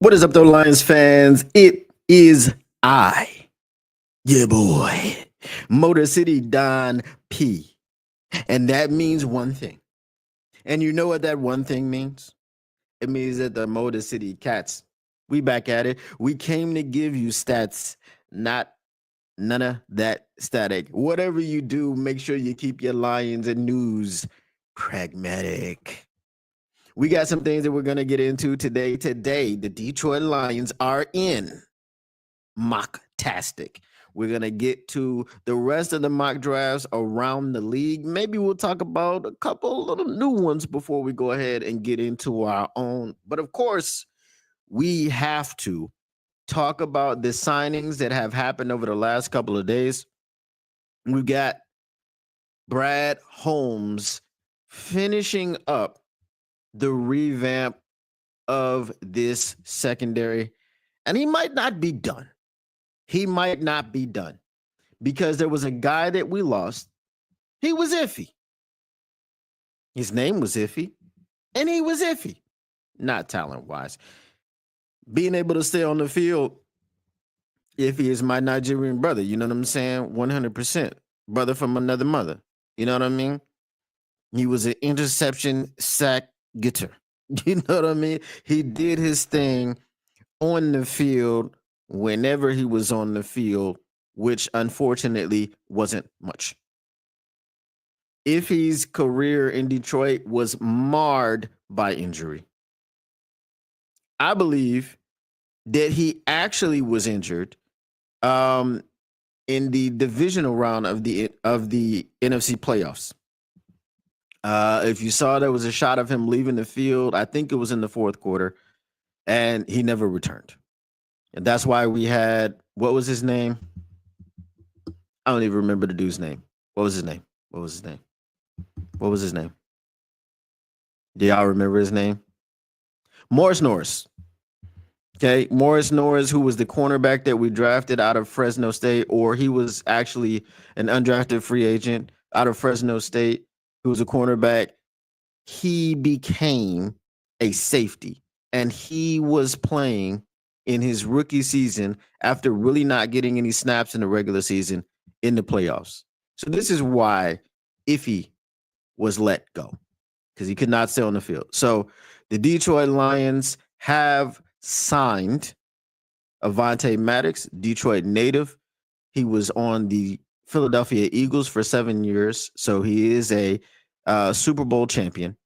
What is up, though, Lions fans? It is I, yeah, boy, Motor City Don P. And that means one thing. And you know what that one thing means? It means that the Motor City Cats, we back at it. We came to give you stats, not none of that static. Whatever you do, make sure you keep your Lions and news pragmatic. We got some things that we're going to get into today. Today, the Detroit Lions are in mock-tastic. We're going to get to the rest of the mock drafts around the league. Maybe we'll talk about a couple little new ones before we go ahead and get into our own. But of course, we have to talk about the signings that have happened over the last couple of days. We got Brad Holmes finishing up the revamp of this secondary, and he might not be done. He might not be done because there was a guy that we lost. He was iffy. His name was iffy, and he was iffy, not talent wise. Being able to stay on the field, iffy is my Nigerian brother. You know what I'm saying? 100%. Brother from another mother. You know what I mean? He was an interception sack getter. You know what I mean? He did his thing on the field whenever he was on the field, which unfortunately wasn't much. Iffy's career in Detroit was marred by injury. I believe that he actually was injured in the divisional round of the NFC playoffs. If you saw, there was a shot of him leaving the field. I think it was in the fourth quarter, and he never returned. And that's why we had, what was his name? I don't even remember the dude's name. What was his name? What was his name? What was his name? Do y'all remember his name? Morris Norris. Okay, Morris Norris, who was the cornerback that we drafted out of Fresno State, or he was actually an undrafted free agent out of Fresno State, who was a cornerback. He became a safety, and he was playing in his rookie season after really not getting any snaps in the regular season in the playoffs. So this is why Iffy was let go, because he could not stay on the field. So the Detroit Lions have signed Avonte Maddox, Detroit native. He was on the Philadelphia Eagles for 7 years, so he is a Super Bowl champion.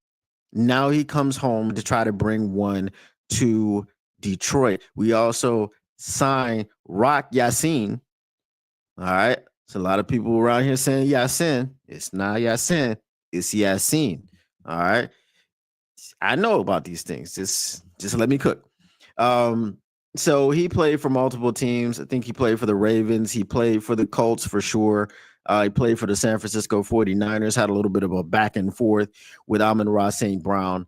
Now he comes home to try to bring one to Detroit. We also signed Rock Yassin. All right. So a lot of people around here saying Yassin. It's not Yassin. It's Yassin. All right. I know about these things. Just let me cook. So he played for multiple teams. I think he played for the Ravens. He played for the Colts for sure. He played for the San Francisco 49ers, had a little bit of a back and forth with Amon-Ra St. Brown.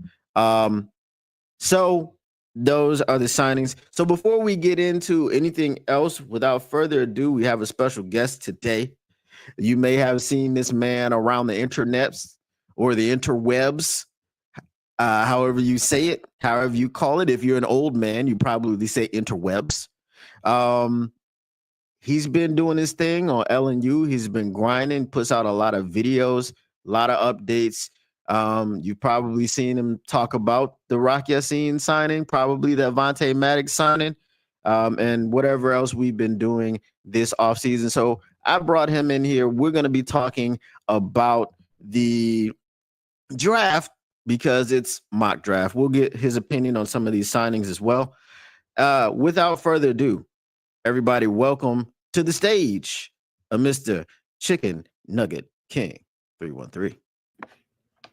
So those are the signings. So before we get into anything else, without further ado, we have a special guest today. You may have seen this man around the internets or the interwebs, however you say it, however you call it. If you're an old man, you probably say interwebs. He's been doing his thing on LNU. He's been grinding, puts out a lot of videos, a lot of updates. You've probably seen him talk about the Rock Yassin signing, probably the Avonte Maddox signing, and whatever else we've been doing this offseason. So I brought him in here. We're going to be talking about the draft because it's mock draft. We'll get his opinion on some of these signings as well. Without further ado, everybody, welcome to the stage, Mr. Chicken Nugget King 313.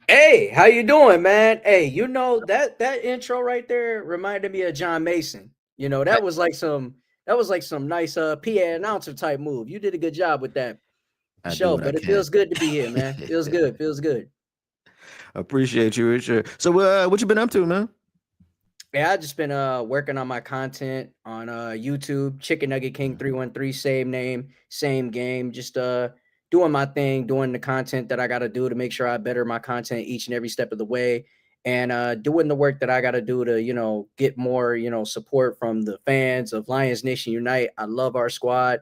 Hey, how you doing, man? Hey, that intro right there reminded me of John Mason. That was like some nice PA announcer type move. You did a good job with that I do show, what I but it can. feels good to be here, man. Feels good. Feels good. Appreciate you, Richard. So, what you been up to, man? Yeah, I just been working on my content on YouTube, Chicken Nugget King 313, same name, same game. Just doing my thing, doing the content that I got to do to make sure I better my content each and every step of the way. and doing the work that I got to do to, get more, support from the fans of Lions Nation Unite. I love our squad,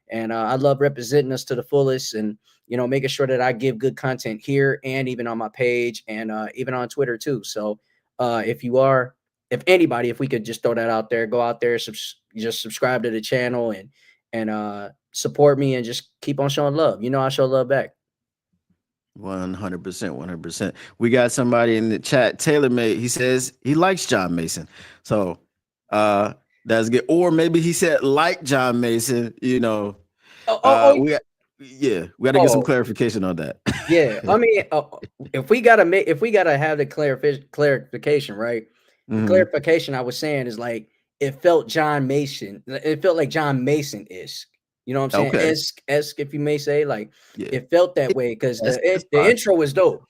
and I love representing us to the fullest, and making sure that I give good content here and even on my page and even on Twitter too. So if you are, if anybody, if we could just throw that out there, go out there, just subscribe to the channel and support me and just keep on showing love. I show love back. 100%, 100%. We got somebody in the chat, Taylor made. He says he likes John Mason. So uh that's good. Or maybe he said like John Mason, Oh, oh, oh, we got we got to get some oh, clarification on that. yeah. I mean, if we gotta have the clarification, right? The Hmm. clarification I was saying is like it felt John Mason. It felt like John Mason isk. You know what I'm saying? Okay. Esque, if you may say, like Yeah. it felt that way because That's the fine. intro was dope.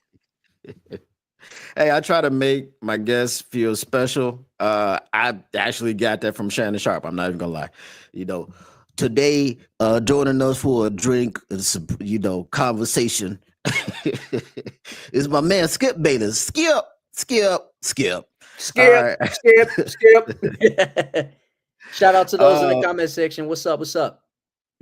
Hey, I try to make my guests feel special. I actually got that from Shannon Sharp. I'm not even gonna lie. You know, today, joining us for a drink, conversation is my man Skip Bayless. Skip, Skip, Skip. All Skip, right. skip, skip. Shout out to those in the uh, comment section. What's up? What's up?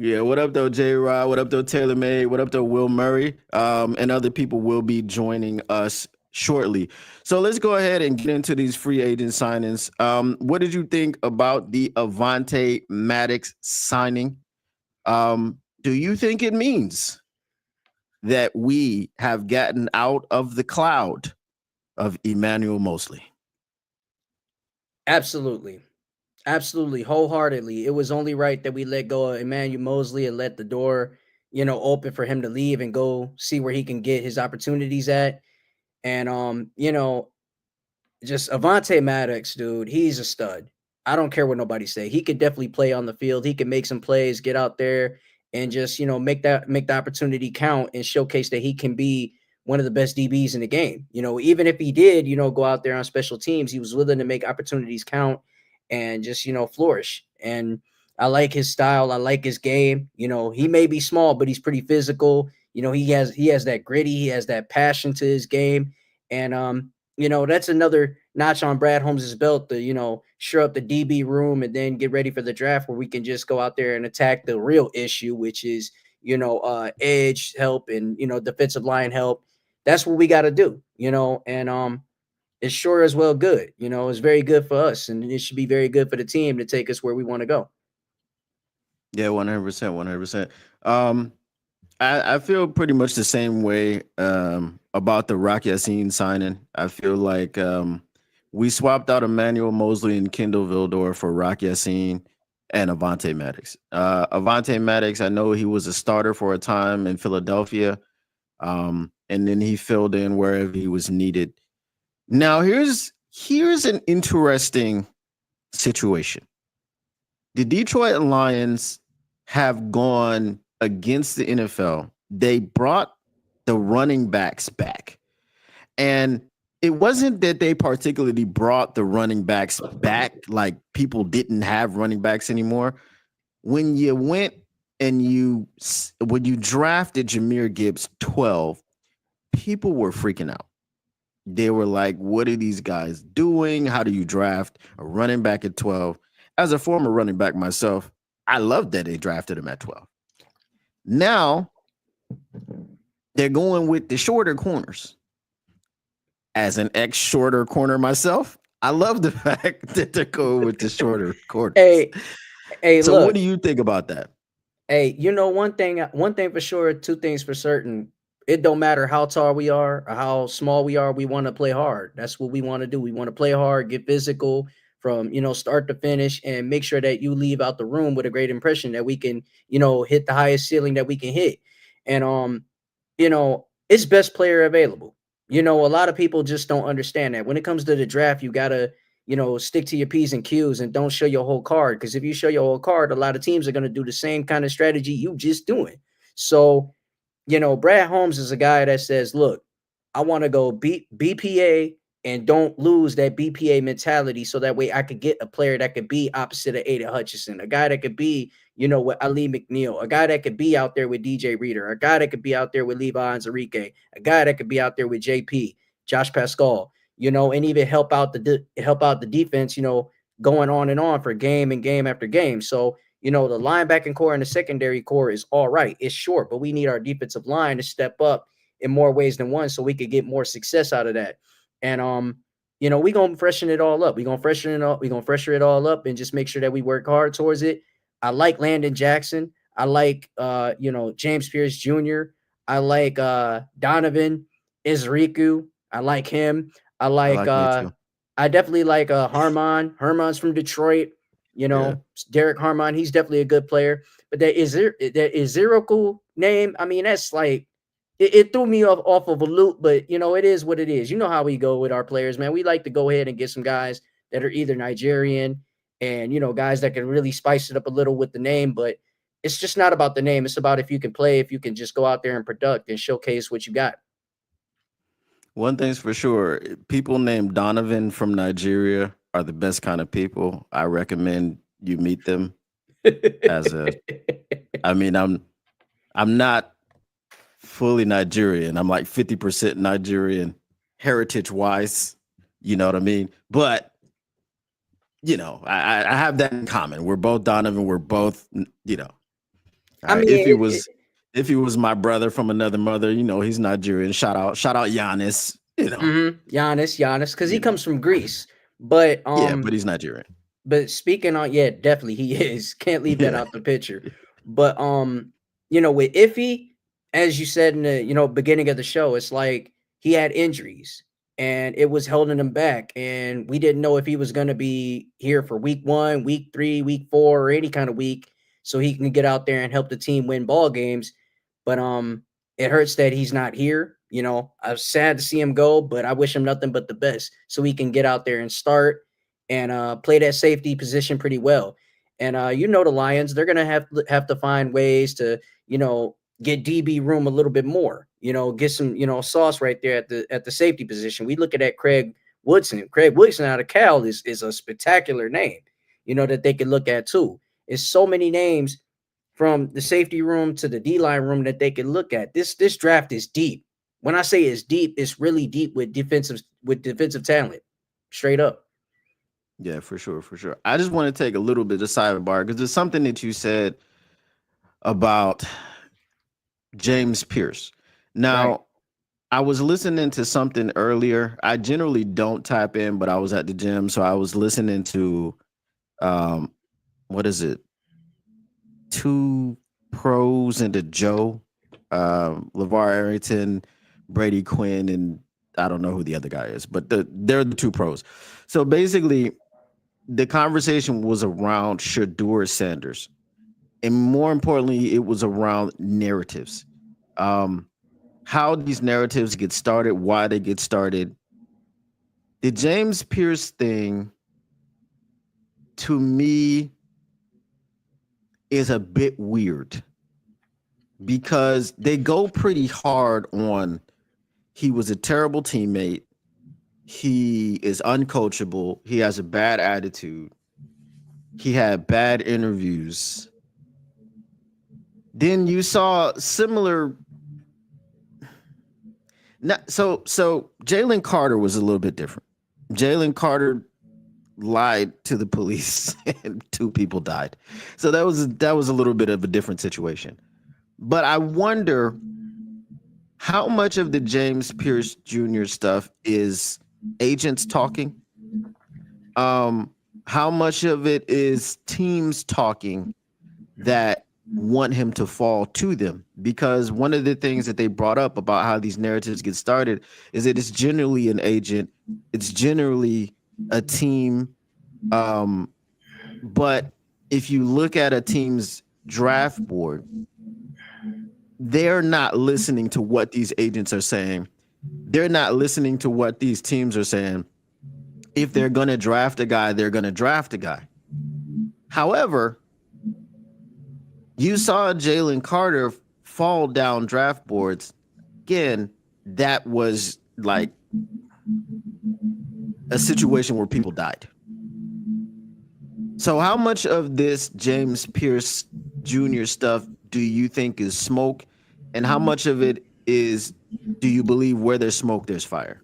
yeah, what up though, J Rod? What up though, Taylor May? What up though, Will Murray? And other people will be joining us shortly. So let's go ahead and get into these free agent signings. What did you think about the Avante Maddox signing? Do you think it means that we have gotten out of the cloud of Emmanuel Mosley? Absolutely. Absolutely, wholeheartedly. It was only right that we let go of Emmanuel Mosley and let the door, open for him to leave and go see where he can get his opportunities at. And just Avante Maddox, dude, he's a stud. I don't care what nobody say. He could definitely play on the field. He can make some plays, get out there, and just make the opportunity count and showcase that he can be one of the best DBs in the game. Even if he did, go out there on special teams, he was willing to make opportunities count and just flourish. And I like his style. I like his game. He may be small, but he's pretty physical. He has that gritty. He has that passion to his game, and that's another notch on Brad Holmes' belt to, shore up the DB room and then get ready for the draft where we can just go out there and attack the real issue, which is, edge help and, defensive line help. That's what we got to do, and it's sure as well good. It's very good for us and it should be very good for the team to take us where we want to go. Yeah, 100%, 100%. Um, I feel pretty much the same way about the Rock Yassin signing. I feel like we swapped out Emmanuel Mosley and Kendall Vildor for Rock Yassin and Avante Maddox. Avante Maddox, I know he was a starter for a time in Philadelphia, and then he filled in wherever he was needed. Now here's an interesting situation. The Detroit Lions have gone against the NFL. They brought the running backs back. And it wasn't that they particularly brought the running backs back, like people didn't have running backs anymore. When you went and when you drafted Jameer Gibbs 12, people were freaking out. They were like, what are these guys doing? How do you draft a running back at 12? As a former running back myself, I love that they drafted him at 12. Now they're going with the shorter corners. As an ex shorter corner myself, I love the fact that they're going with the shorter corners. Hey, hey, So what look, do you think about that? hey, one thing for sure, two things for certain. It don't matter how tall we are or how small we are, we want to play hard. That's what we want to do. We want to play hard, get physical from, start to finish and make sure that you leave out the room with a great impression that we can, hit the highest ceiling that we can hit. And it's best player available. A lot of people just don't understand that. When it comes to the draft, you gotta, stick to your P's and Q's and don't show your whole card. Because if you show your whole card, a lot of teams are gonna do the same kind of strategy you just doing. So, Brad Holmes is a guy that says, look, I want to go BPA and don't lose that BPA mentality so that way I could get a player that could be opposite of Aiden Hutchinson, a guy that could be, with Ali McNeil, a guy that could be out there with DJ Reader, a guy that could be out there with Levi Enrique, a guy that could be out there with JP, Josh Pascal. and even help out the defense, going on and on for game and game after game. So, the linebacking core and the secondary core is all right. It's short, but we need our defensive line to step up in more ways than one so we could get more success out of that. And we're gonna freshen it all up. We're gonna freshen it all up and just make sure that we work hard towards it. I like Landon Jackson. I like James Pierce Jr. I like Donovan Izriku. I like him. I I like like me too. I definitely like Harmon. Harmon's from Detroit. Yeah. Derek Harmon, he's definitely a good player. But that Iziriku name, I mean, that's like it threw me off of a loop, but it is what it is. You know how we go with our players, man. We like to go ahead and get some guys that are either Nigerian and guys that can really spice it up a little with the name, but it's just not about the name. It's about if you can play, if you can just go out there and product and showcase what you got. One thing's for sure, people named Donovan from Nigeria are the best kind of people. I recommend you meet them as a I mean, I'm not fully Nigerian. I'm like 50% Nigerian heritage wise. You know what I mean? But I have that in common. We're both Donovan. We're both, I mean, if he was my brother from another mother, he's Nigerian. Shout out Giannis. Giannis, because he You know, comes from Greece. But yeah, but he's Nigerian. but speaking on, yeah, definitely he is. Can't leave that Yeah, out the picture. But with Iffy, as you said in the beginning of the show, it's like he had injuries and it was holding him back, and we didn't know if he was going to be here for week 1, week 3, week 4, or any kind of week, so he can get out there and help the team win ball games. But it hurts that he's not here. I was sad to see him go, but I wish him nothing but the best so he can get out there and start and play that safety position pretty well. And the Lions, they're gonna have to find ways to get DB room a little bit more. Get some sauce right there at the safety position. We look at that Craig Woodson. Craig Woodson out of Cal is a spectacular name. That they could look at too. It's so many names from the safety room to the D line room that they can look at. This draft is deep. When I say it's deep, it's really deep with defensive talent, straight up. yeah, for sure, for sure. I just want to take a little bit of sidebar because there's something that you said about James Pierce. Right. Now, I was listening to something earlier. I generally don't type in, but I was at the gym, so I was listening to um what is it? Two pros and a Joe. LeVar Arrington, Brady Quinn, and I don't know who the other guy is, but they're the two pros. So basically, the conversation was around Shadur Sanders, and more importantly, it was around narratives. Um, how these narratives get started, why they get started. The James Pierce thing, to me, is a bit weird because they go pretty hard on he was a terrible teammate. He is uncoachable. He has a bad attitude. He had bad interviews. Then you saw similar. So Jalen Carter was a little bit different. Jalen Carter lied to the police and two people died. So that was a little bit of a different situation. But I wonder how much of the James Pierce Jr. stuff is agents talking? How much of it is teams talking that want him to fall to them? Because one of the things that they brought up about how these narratives get started is that it's generally an agent, it's generally a team. But if you look at a team's draft board, they're not listening to what these agents are saying. They're not listening to what these teams are saying. If they're going to draft a guy, they're going to draft a guy. However, you saw Jalen Carter fall down draft boards. Again, that was like a situation where people died. So, how much of this James Pierce Jr. stuff do you think is smoke? And how much of it is, do you believe where there's smoke, there's fire?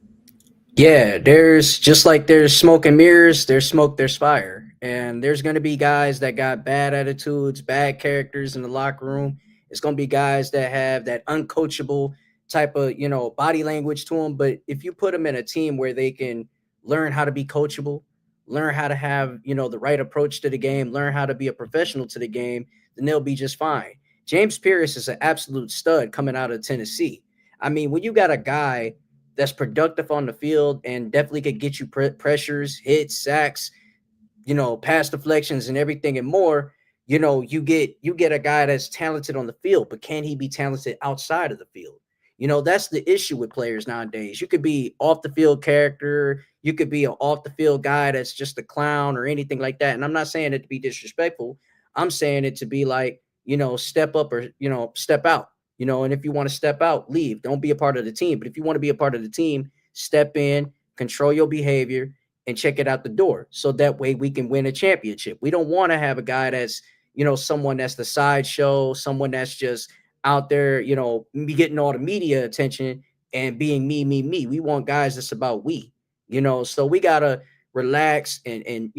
Yeah, there's just like there's smoke and mirrors, there's smoke, there's fire. And there's going to be guys that got bad attitudes, bad characters in the locker room. It's going to be guys that have that uncoachable type of, body language to them. But if you put them in a team where they can learn how to be coachable, learn how to have, the right approach to the game, learn how to be a professional to the game, then they'll be just fine. James Pierce is an absolute stud coming out of Tennessee. I mean, when you got a guy that's productive on the field and definitely could get you pressures, hits, sacks, pass deflections and everything and more, you get a guy that's talented on the field, but can he be talented outside of the field? That's the issue with players nowadays. You could be off the field character, you could be an off the field guy that's just a clown or anything like that. And I'm not saying it to be disrespectful. I'm saying it to be like, step up or, step out. And if you want to step out, leave. Don't be a part of the team. But if you want to be a part of the team, step in, control your behavior, and check it out the door. So that way we can win a championship. We don't want to have a guy that's, someone that's the sideshow, someone that's just out there, be getting all the media attention and being me, me, me. We want guys that's about we, so we gotta relax and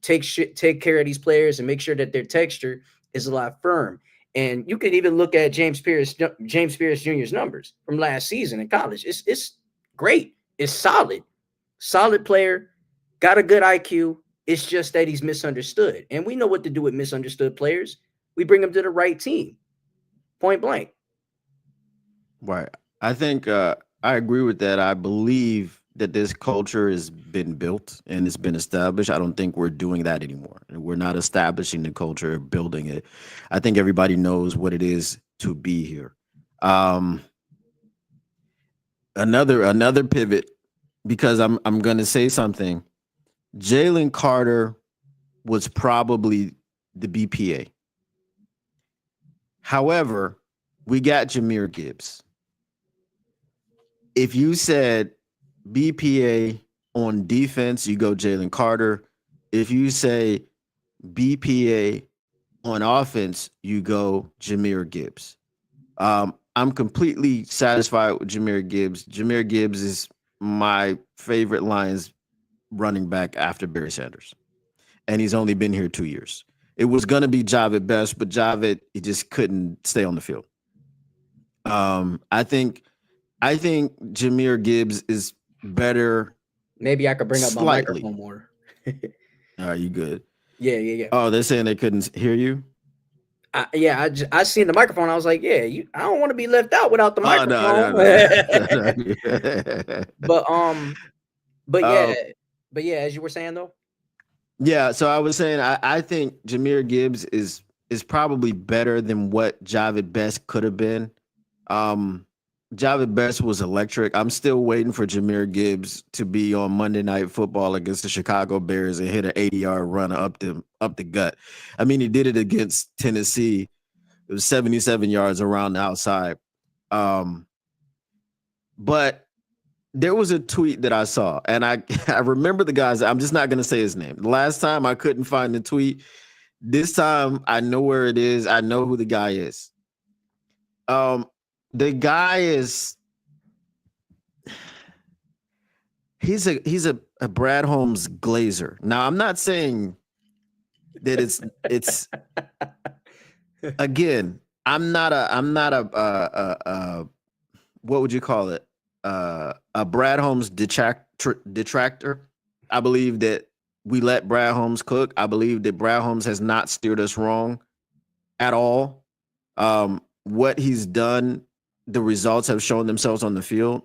take care of these players and make sure that their texture is a lot firm. And you can even look at James Pierce Jr.'s numbers from last season in college. It's great. It's solid player, got a good IQ. It's just that he's misunderstood. And we know what to do with misunderstood players. We bring them to the right team, point blank. Right. I think I agree with that. I believe that this culture has been built and it's been established. I don't think we're doing that anymore. We're not establishing the culture, building it. I think everybody knows what it is to be here. Um, another pivot, because I'm gonna say something. Jalen Carter was probably the BPA. However, we got Jahmyr Gibbs. If you said BPA on defense, you go Jalen Carter. If you say BPA on offense, you go Jahmyr Gibbs. I'm completely satisfied with Jahmyr Gibbs. Jahmyr Gibbs is my favorite Lions running back after Barry Sanders, and he's only been here 2 years. It was going to be Javed Best, but Javed, he just couldn't stay on the field. I think Jahmyr Gibbs is better. Maybe I could bring up my Slightly. microphone more. Are you good? Yeah. Oh, they're saying they couldn't hear you. I seen the microphone. I was like, I don't want to be left out without the microphone. No. But yeah, as you were saying though. Yeah, so I was saying I think Jahmyr Gibbs is probably better than what Javed Best could have been. Javed Best was electric. I'm still waiting for Jahmyr Gibbs to be on Monday Night Football against the Chicago Bears and hit an 80-yard run up the gut. I mean, he did it against Tennessee. It was 77 yards around the outside. But there was a tweet that I saw, and I remember the guys. I'm just not going to say his name. The last time I couldn't find the tweet. This time I know where it is. I know who the guy is. The guy is he's a Brad Holmes glazer. Now I'm not saying that it's again. I'm not a what would you call it? A Brad Holmes detractor. I believe that we let Brad Holmes cook. I believe that Brad Holmes has not steered us wrong at all. What he's done, the results have shown themselves on the field,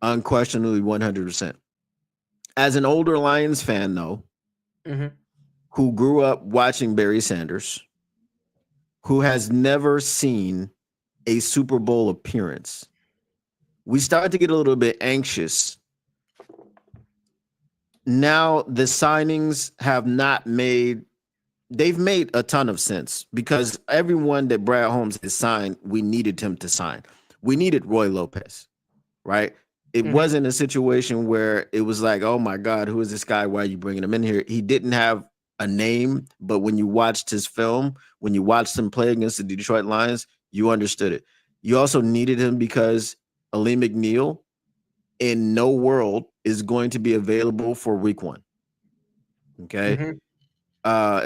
unquestionably 100%. As an older Lions fan, though, who grew up watching Barry Sanders, who has never seen a Super Bowl appearance, we started to get a little bit anxious. Now the signings have not made, they've made a ton of sense because everyone that Brad Holmes has signed, we needed him to sign. We needed Roy Lopez, right? It wasn't a situation where it was like, oh my God, who is this guy? Why are you bringing him in here? He didn't have a name, but when you watched his film, when you watched him play against the Detroit Lions, you understood it. You also needed him because Ali McNeil in no world is going to be available for week 1. Okay. Mhm.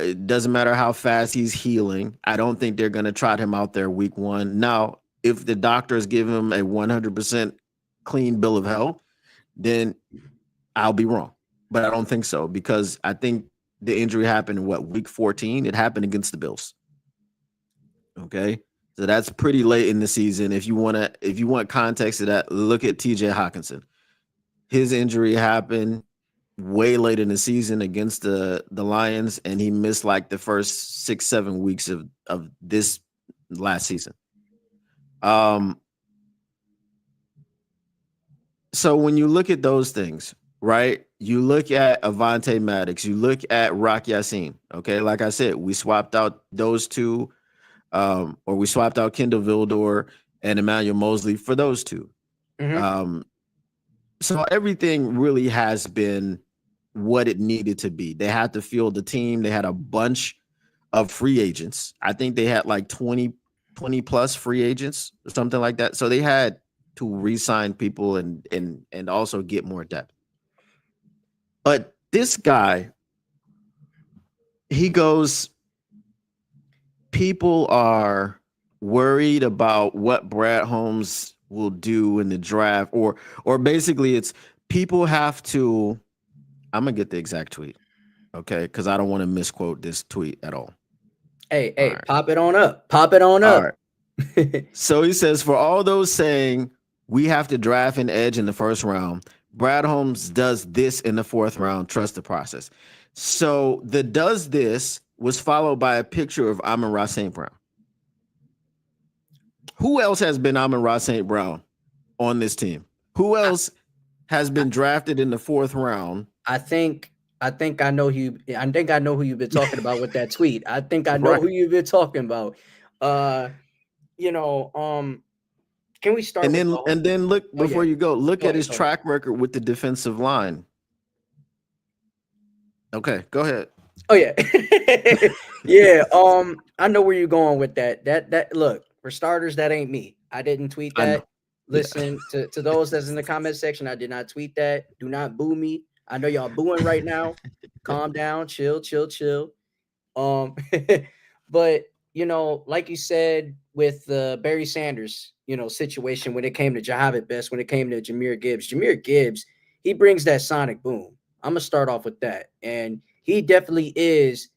It doesn't matter how fast he's healing. I don't think they're going to trot him out there week 1. Now, if the doctors give him a 100% clean bill of health, then I'll be wrong. But I don't think so, because I think the injury happened in week 14? It happened against the Bills. Okay. So that's pretty late in the season. If you want context to that, look at TJ Hawkinson. His injury happened way late in the season against the Lions, and he missed like the first 6-7 weeks of this last season. So when you look at those things, right? You look at Avonte Maddox, you look at Rock Yassin. Okay, like I said, we swapped out those two, or we swapped out Kendall Vildor and Emmanuel Mosley for those two. Mhm. So everything really has been what it needed to be. They had to field the team. They had a bunch of free agents. I think they had like 20 plus free agents or something like that. So they had to re-sign people and also get more depth. But this guy, he goes, people are worried about what Brad Holmes will do in the draft, or basically it's people have to, I'm gonna get the exact tweet, okay, because I don't want to misquote this tweet at all. Hey, All hey, right. pop it on up. Pop it on All up. right. So he says, for all those saying we have to draft an edge in the first round, Brad Holmes does this in the 4th round. Trust the process. So the does this was followed by a picture of Amon-Ra St. Brown. Who else has been Amon-Ra St. Brown on this team? Who else has been drafted in the 4th round? I think I know who you've been talking about with that tweet. I think I know Right. who you've been talking about. You know, can we start And with then look, oh yeah. before you go, look Go at ahead, his go ahead. track record with the defensive line. Okay, go ahead. Oh yeah. Yeah, I know where you're going with that. That look, for starters, that ain't me. I didn't tweet I know. that. Yeah. Listen to those that's in the comment section. I did not tweet that. Do not boo me. I know y'all booing right now. Calm down, chill, chill, chill. Um, but like you said with the Barry Sanders, situation when it came to Jahavid Best, when it came to Jameer Gibbs, he brings that sonic boom. I'm gonna start off with that, and he definitely is,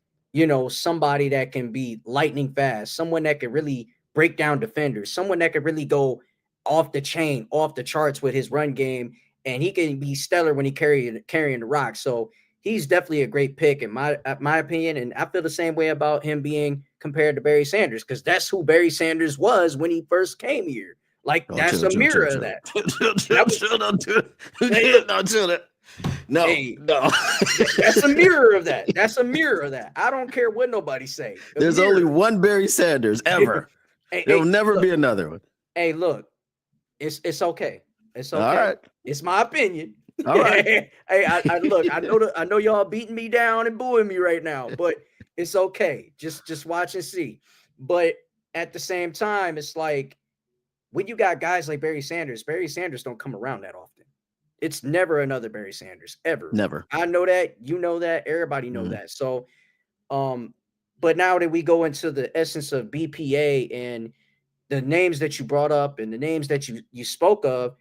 somebody that can be lightning fast, someone that can really break down defenders, someone that can really go off the chain, off the charts with his run game, and he can be stellar when he carrying the rock. So he's definitely a great pick in my opinion, and I feel the same way about him being compared to Barry Sanders, because that's who Barry Sanders was when he first came here. Like, Oh, that's chill, a chill, chill, mirror of chill. that. Chill, That was, chill, don't do hey, it. look, Don't chill it. No, hey, no. that's a mirror of that. That's a mirror of that. I don't care what nobody say. A There's only mirror. one Barry Sanders ever. Hey, There will hey, never look, be another one. hey, look. It's okay. It's All okay. right. It's my opinion. All right. Hey, I look. I know y'all beating me down and booing me right now, but it's okay. Just watch and see. But at the same time, it's like when you got guys like Barry Sanders don't come around that often. It's never another Barry Sanders ever. Never. I know that. You know that. Everybody know Mhm. that. So, um, but now that we go into the essence of BPA and the names that you brought up and the names that you spoke of,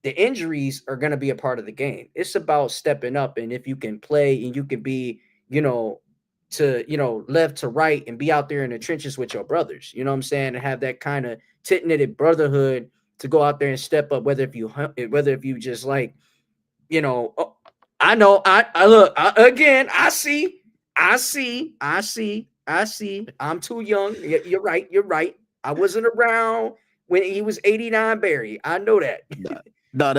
the injuries are going to be a part of the game. It's about stepping up, and if you can play and you can be, left to right and be out there in the trenches with your brothers, you know what I'm saying, and have that kind of tit-knitted brotherhood to go out there and step up, whether if you just like, oh, I know, I look, again, I see. I'm too young. You're right. You're right. I wasn't around when he was 89 Barry. I know that. No, But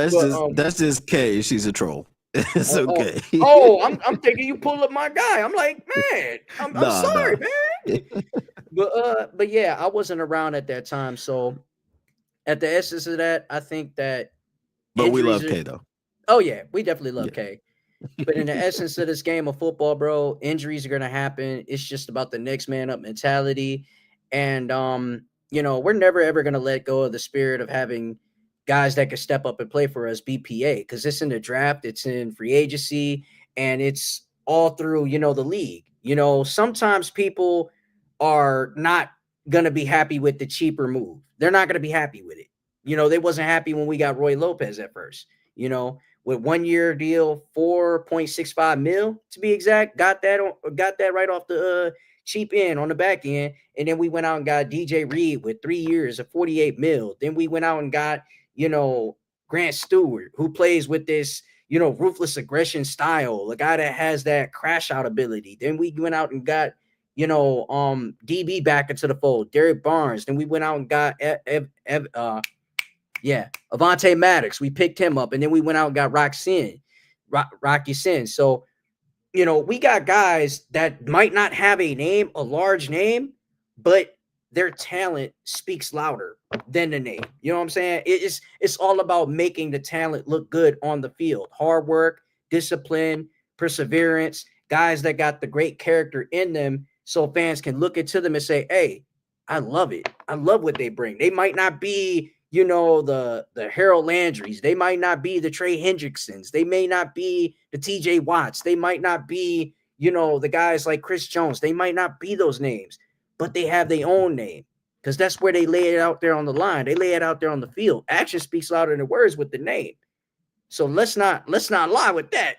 that's just Kay. She's a troll. It's oh, oh, okay. I'm thinking you pull up my guy. I'm like, man, I'm Nah, sorry, nah. man. But yeah, I wasn't around at that time. So at the essence of that, I think that But we injuries love are. Kay though. Oh yeah, we definitely love Yeah. K. But in the essence of this game of football, bro, injuries are gonna happen. It's just about the next man up mentality. And we're never ever gonna let go of the spirit of having guys that can step up and play for us, BPA, because it's in the draft, it's in free agency, and it's all through, the league. Sometimes people are not gonna be happy with the cheaper move. They're not gonna be happy with it. They wasn't happy when we got Roy Lopez at first. With 1 year deal, 4.65 mil to be exact. Got that right off the cheap end on the back end. And then we went out and got DJ Reed with 3 years of 48 mil. Then we went out and got, Grant Stewart, who plays with this, ruthless aggression style, a guy that has that crash out ability. Then we went out and got, DB back into the fold, Derek Barnes. Then we went out and got Avonte Maddox. We picked him up, and then we went out and got Rocky Sin. So, we got guys that might not have a large name, but their talent speaks louder than the name. You know what I'm saying? It's all about making the talent look good on the field. Hard work, discipline, perseverance, guys that got the great character in them, so fans can look into them and say, hey, I love it. I love what they bring. They might not be, the Harold Landrys. They might not be the Trey Hendricksons. They may not be the TJ Watts. They might not be, the guys like Chris Jones. They might not be those names, but they have their own name, because that's where they lay it out there on the line. They lay it out there on the field. Action speaks louder than words with the name. So let's not lie with that,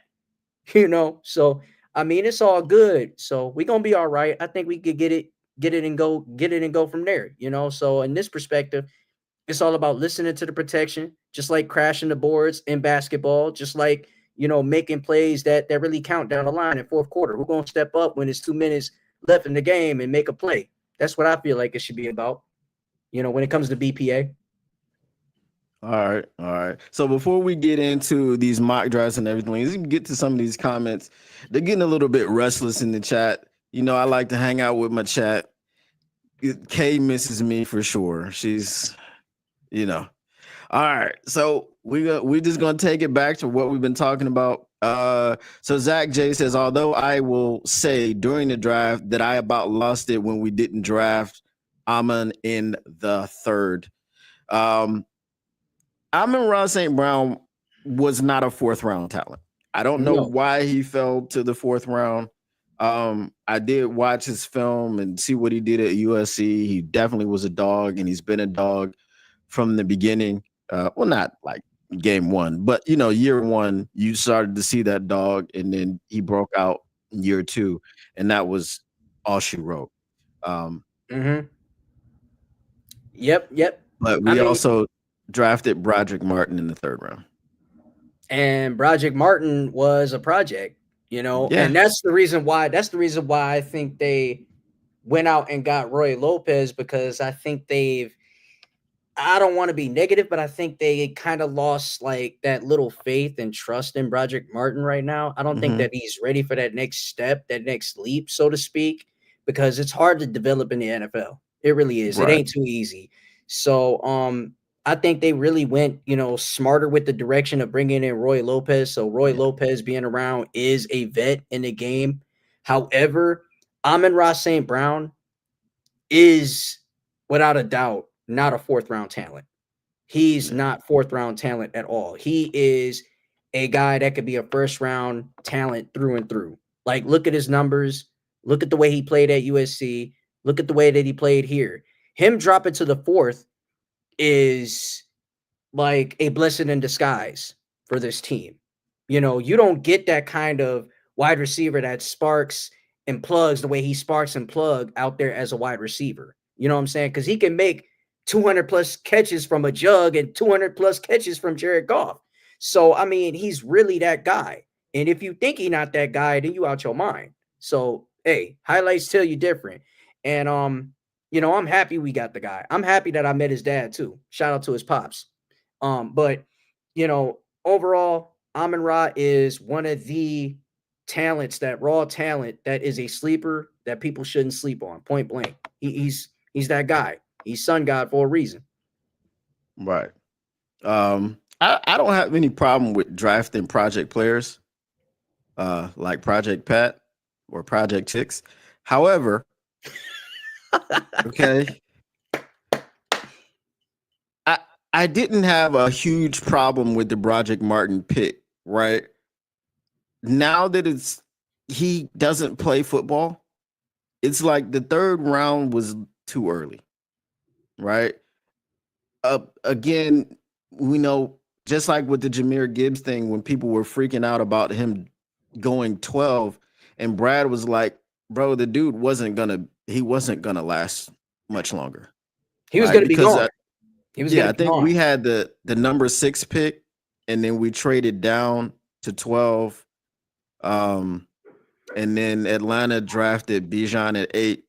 So I mean, it's all good. So we're gonna be all right. I think we could get it and go from there. So in this perspective, it's all about listening to the protection, just like crashing the boards in basketball, just like, making plays that really count down the line in fourth quarter. We're going to step up when it's 2 minutes left in the game and make a play. That's what I feel like it should be about, when it comes to BPA. All right. So before we get into these mock drafts and everything, let's get to some of these comments. They're getting a little bit restless in the chat. I like to hang out with my chat. Kay misses me for sure. She's, All right. So we're just gonna take it back to what we've been talking about. So Zach J says, although I will say during the draft that I about lost it when we didn't draft Amon in the third. Amon-Ra St. Brown was not a fourth round talent. I don't know why he fell to the fourth round. I did watch his film and see what he did at USC. He definitely was a dog, and he's been a dog from the beginning. Well, not like game one, but year one, you started to see that dog, and then he broke out in year two, and that was all she wrote. Yep. But we also drafted Broderick Martin in the third round. And Broderick Martin was a project, and that's the reason why I think they went out and got Roy Lopez, because I think I don't want to be negative, but I think they kind of lost like that little faith and trust in Broderick Martin right now. I don't think that he's ready for that next step, that next leap, so to speak, because it's hard to develop in the NFL. It really is. Right. It ain't too easy. So, I think they really went, smarter with the direction of bringing in Roy Lopez. So Roy Lopez being around is a vet in the game. However, Amon-Ra St. Brown is without a doubt not a fourth round talent. He's not fourth round talent at all. He is a guy that could be a first round talent through and through. Like, look at his numbers. Look at the way he played at USC. Look at the way that he played here. Him dropping to the fourth is like a blessing in disguise for this team. You don't get that kind of wide receiver that sparks and plugs the way he sparks and plug out there as a wide receiver. You know what I'm saying? Because he can make 200 plus catches from a jug and 200 plus catches from Jared Goff. So, I mean, he's really that guy. And if you think he's not that guy, then you out your mind. So, hey, highlights tell you different. And, I'm happy we got the guy. I'm happy that I met his dad too. Shout out to his pops. But, overall, Amon-Ra is one of the talents, that raw talent that is a sleeper that people shouldn't sleep on, point blank. He's that guy. He's Sun God for a reason. Right. I don't have any problem with drafting project players, like Project Pat or Project Chicks. However, okay, I didn't have a huge problem with the Broderick Martin pick, right? Now that he doesn't play football, it's like the third round was too early, right? Again, we know just like with the Jahmyr Gibbs thing, when people were freaking out about him going 12, and Brad was like, "Bro, the dude he wasn't gonna last much longer, He was right?" going to be Because gone. He was going yeah, to I be think we gone. had the number 6 pick, and then we traded down to 12. Um, and then Atlanta drafted Bijan at 8.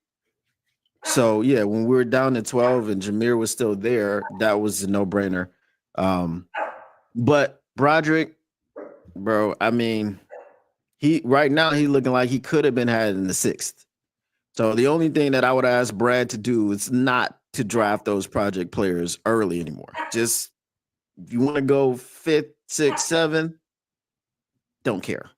So yeah, when we were down to 12 and Jahmyr was still there, that was a no-brainer. Um, but Broderick, bro, I mean, he right now he looking like he could have been had in the 6th. So the only thing that I would ask Brad to do is not to draft those project players early anymore. Just if you want to go 5th, 6th, 7th, don't care.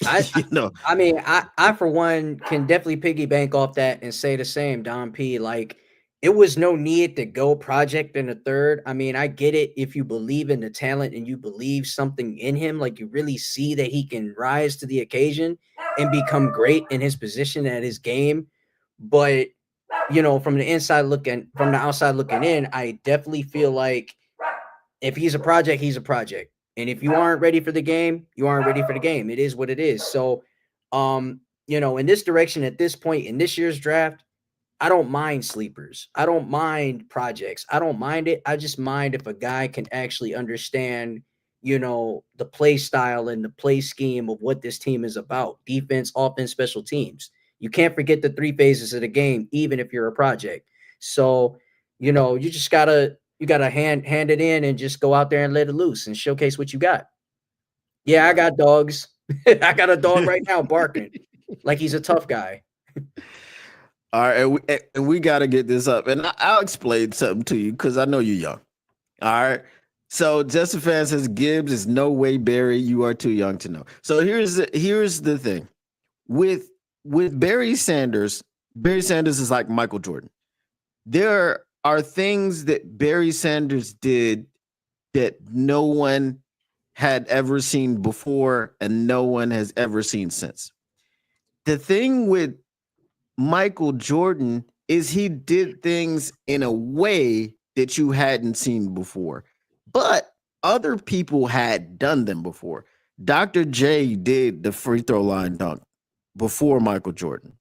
I, I you know, I mean, I for one can definitely piggyback off that and say the same, Don P. Like it was no need to go project in the third. I mean, I get it if you believe in the talent and you believe something in him, like you really see that he can rise to the occasion and become great in his position at his game. But from the outside looking in, I definitely feel like if he's a project, he's a project. And if you aren't ready for the game, you aren't ready for the game. It is what it is. So, in this direction at this point in this year's draft, I don't mind sleepers. I don't mind projects. I don't mind it. I just mind if a guy can actually understand, the play style and the play scheme of what this team is about: defense, offense, special teams. You can't forget the three phases of the game, even if you're a project. So, you just gotta hand it in and just go out there and let it loose and showcase what you got. Yeah, I yeah. got dogs. I got a dog right now barking like he's a tough guy. All right, and we got to get this up, and I'll explain something to you because I know you're young. All right. So Justin Fan says Gibbs is no way Barry. You are too young to know. So here's the thing with Barry Sanders. Barry Sanders is like Michael Jordan. There are things that Barry Sanders did that no one had ever seen before, and no one has ever seen since. The thing with Michael Jordan is he did things in a way that you hadn't seen before, but other people had done them before. Dr. J did the free throw line dunk before Michael Jordan.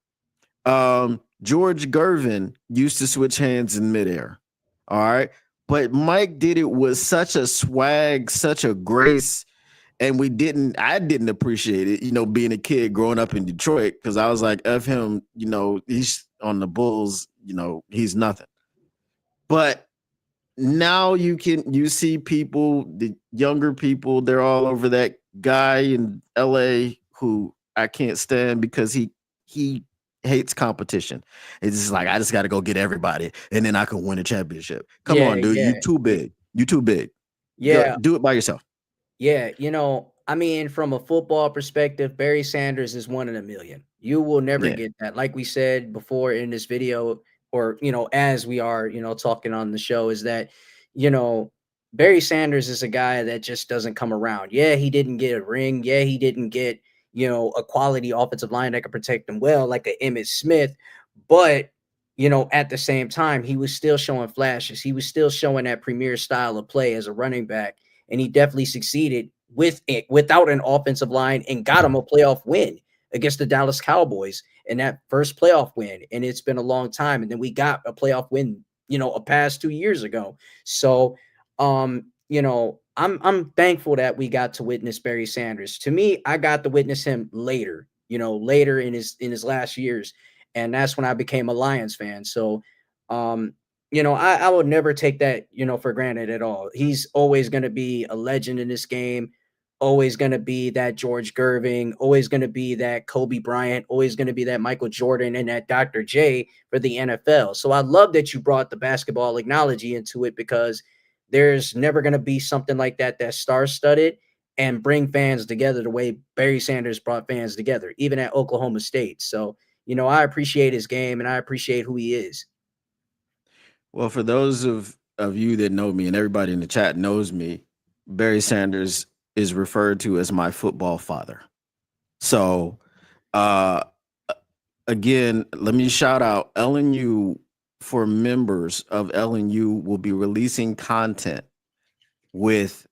George Gervin used to switch hands in midair. All right. But Mike did it with such a swag, such a grace, and I didn't appreciate it, being a kid growing up in Detroit, because I was like, F him, he's on the Bulls, he's nothing. But now you see people, the younger people, they're all over that guy in LA who I can't stand because he hates competition. It's just like, I just got to go get everybody and then I can win a championship. Come Yeah, on, dude, yeah, you too big. You too big. Go yeah. do it by yourself. Yeah, I mean, from a football perspective, Barry Sanders is one in a million. You will never Yeah. get that. Like we said before in this video, or as we are, talking on the show, is that, you know, Barry Sanders is a guy that just doesn't come around. Yeah, he didn't get a ring. Yeah, he didn't get, a quality offensive line that could protect him well, like a Emmitt Smith. But, at the same time, he was still showing flashes. He was still showing that premier style of play as a running back, and he definitely succeeded with it without an offensive line and got him a playoff win against the Dallas Cowboys in that first playoff win. And it's been a long time. And then we got a playoff win, a past 2 years ago. So, I'm thankful that we got to witness Barry Sanders. To me, I got to witness him later, later in his last years, and that's when I became a Lions fan. So, I would never take that, for granted at all. He's always going to be a legend in this game, always going to be that George Gervin, always going to be that Kobe Bryant, always going to be that Michael Jordan and that Dr. J for the NFL. So I love that you brought the basketball analogy into it, because there's never going to be something like that that's star-studded and bring fans together the way Barry Sanders brought fans together, even at Oklahoma State. So, I appreciate his game and I appreciate who he is. Well, for those of of you that know me and everybody in the chat knows me, Barry Sanders is referred to as my football father. So, uh, again, let me shout out LNU. For members of LNU will be releasing content with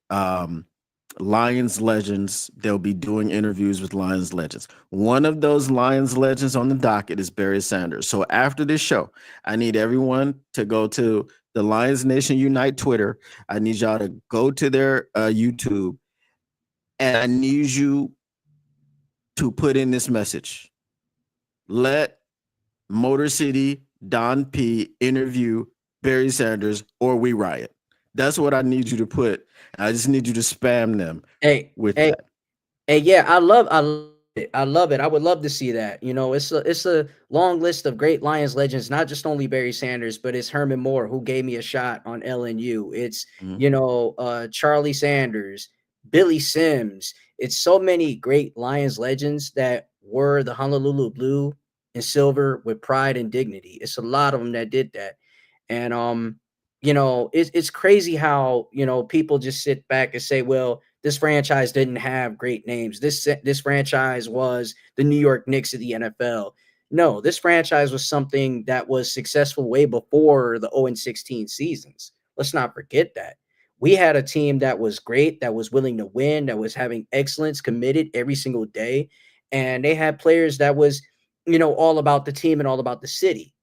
Lions legends. They'll be doing interviews with Lions legends. One of those Lions legends on the docket is Barry Sanders. So after this show, I need everyone to go to the Lions Nation Unite Twitter. I need y'all to go to their YouTube, and I need you to put in this message. Let Motor City Don P interview Barry Sanders or we riot. That's what I need you to put. I just need you to spam them Hey, with hey, that. hey, yeah, I love it. I love it. I would love to see that. You know, it's a long list of great Lions legends, not just only Barry Sanders, but it's Herman Moore who gave me a shot on LNU. It's Mhm. Charlie Sanders, Billy Sims. It's so many great Lions legends that wore the Honolulu blue and silver with pride and dignity. It's a lot of them that did that, and it's crazy how people just sit back and say, well, this franchise didn't have great names. This franchise was the New York Knicks of the NFL. No, this franchise was something that was successful way before the 0-16 seasons. Let's not forget that. We had a team that was great, that was willing to win, that was having excellence committed every single day. And they had players that was, all about the team and all about the city.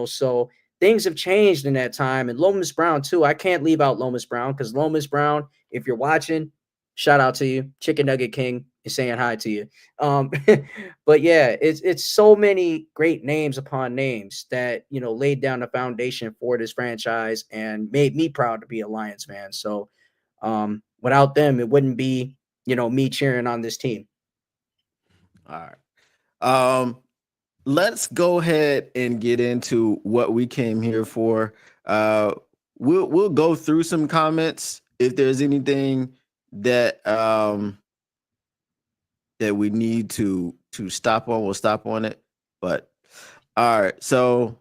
So things have changed in that time. And Lomas Brown, too. I can't leave out Lomas Brown because Lomas Brown, if you're watching, shout out to you. Chicken Nugget King is saying hi to you. Um, but yeah, it's so many great names upon names that laid down the foundation for this franchise and made me proud to be a Lions fan. So without them, it wouldn't be me cheering on this team. All right. Um, let's go ahead and get into what we came here for. Uh, we'll go through some comments. If there's anything that that we need to stop on, we'll stop on it. But all right, so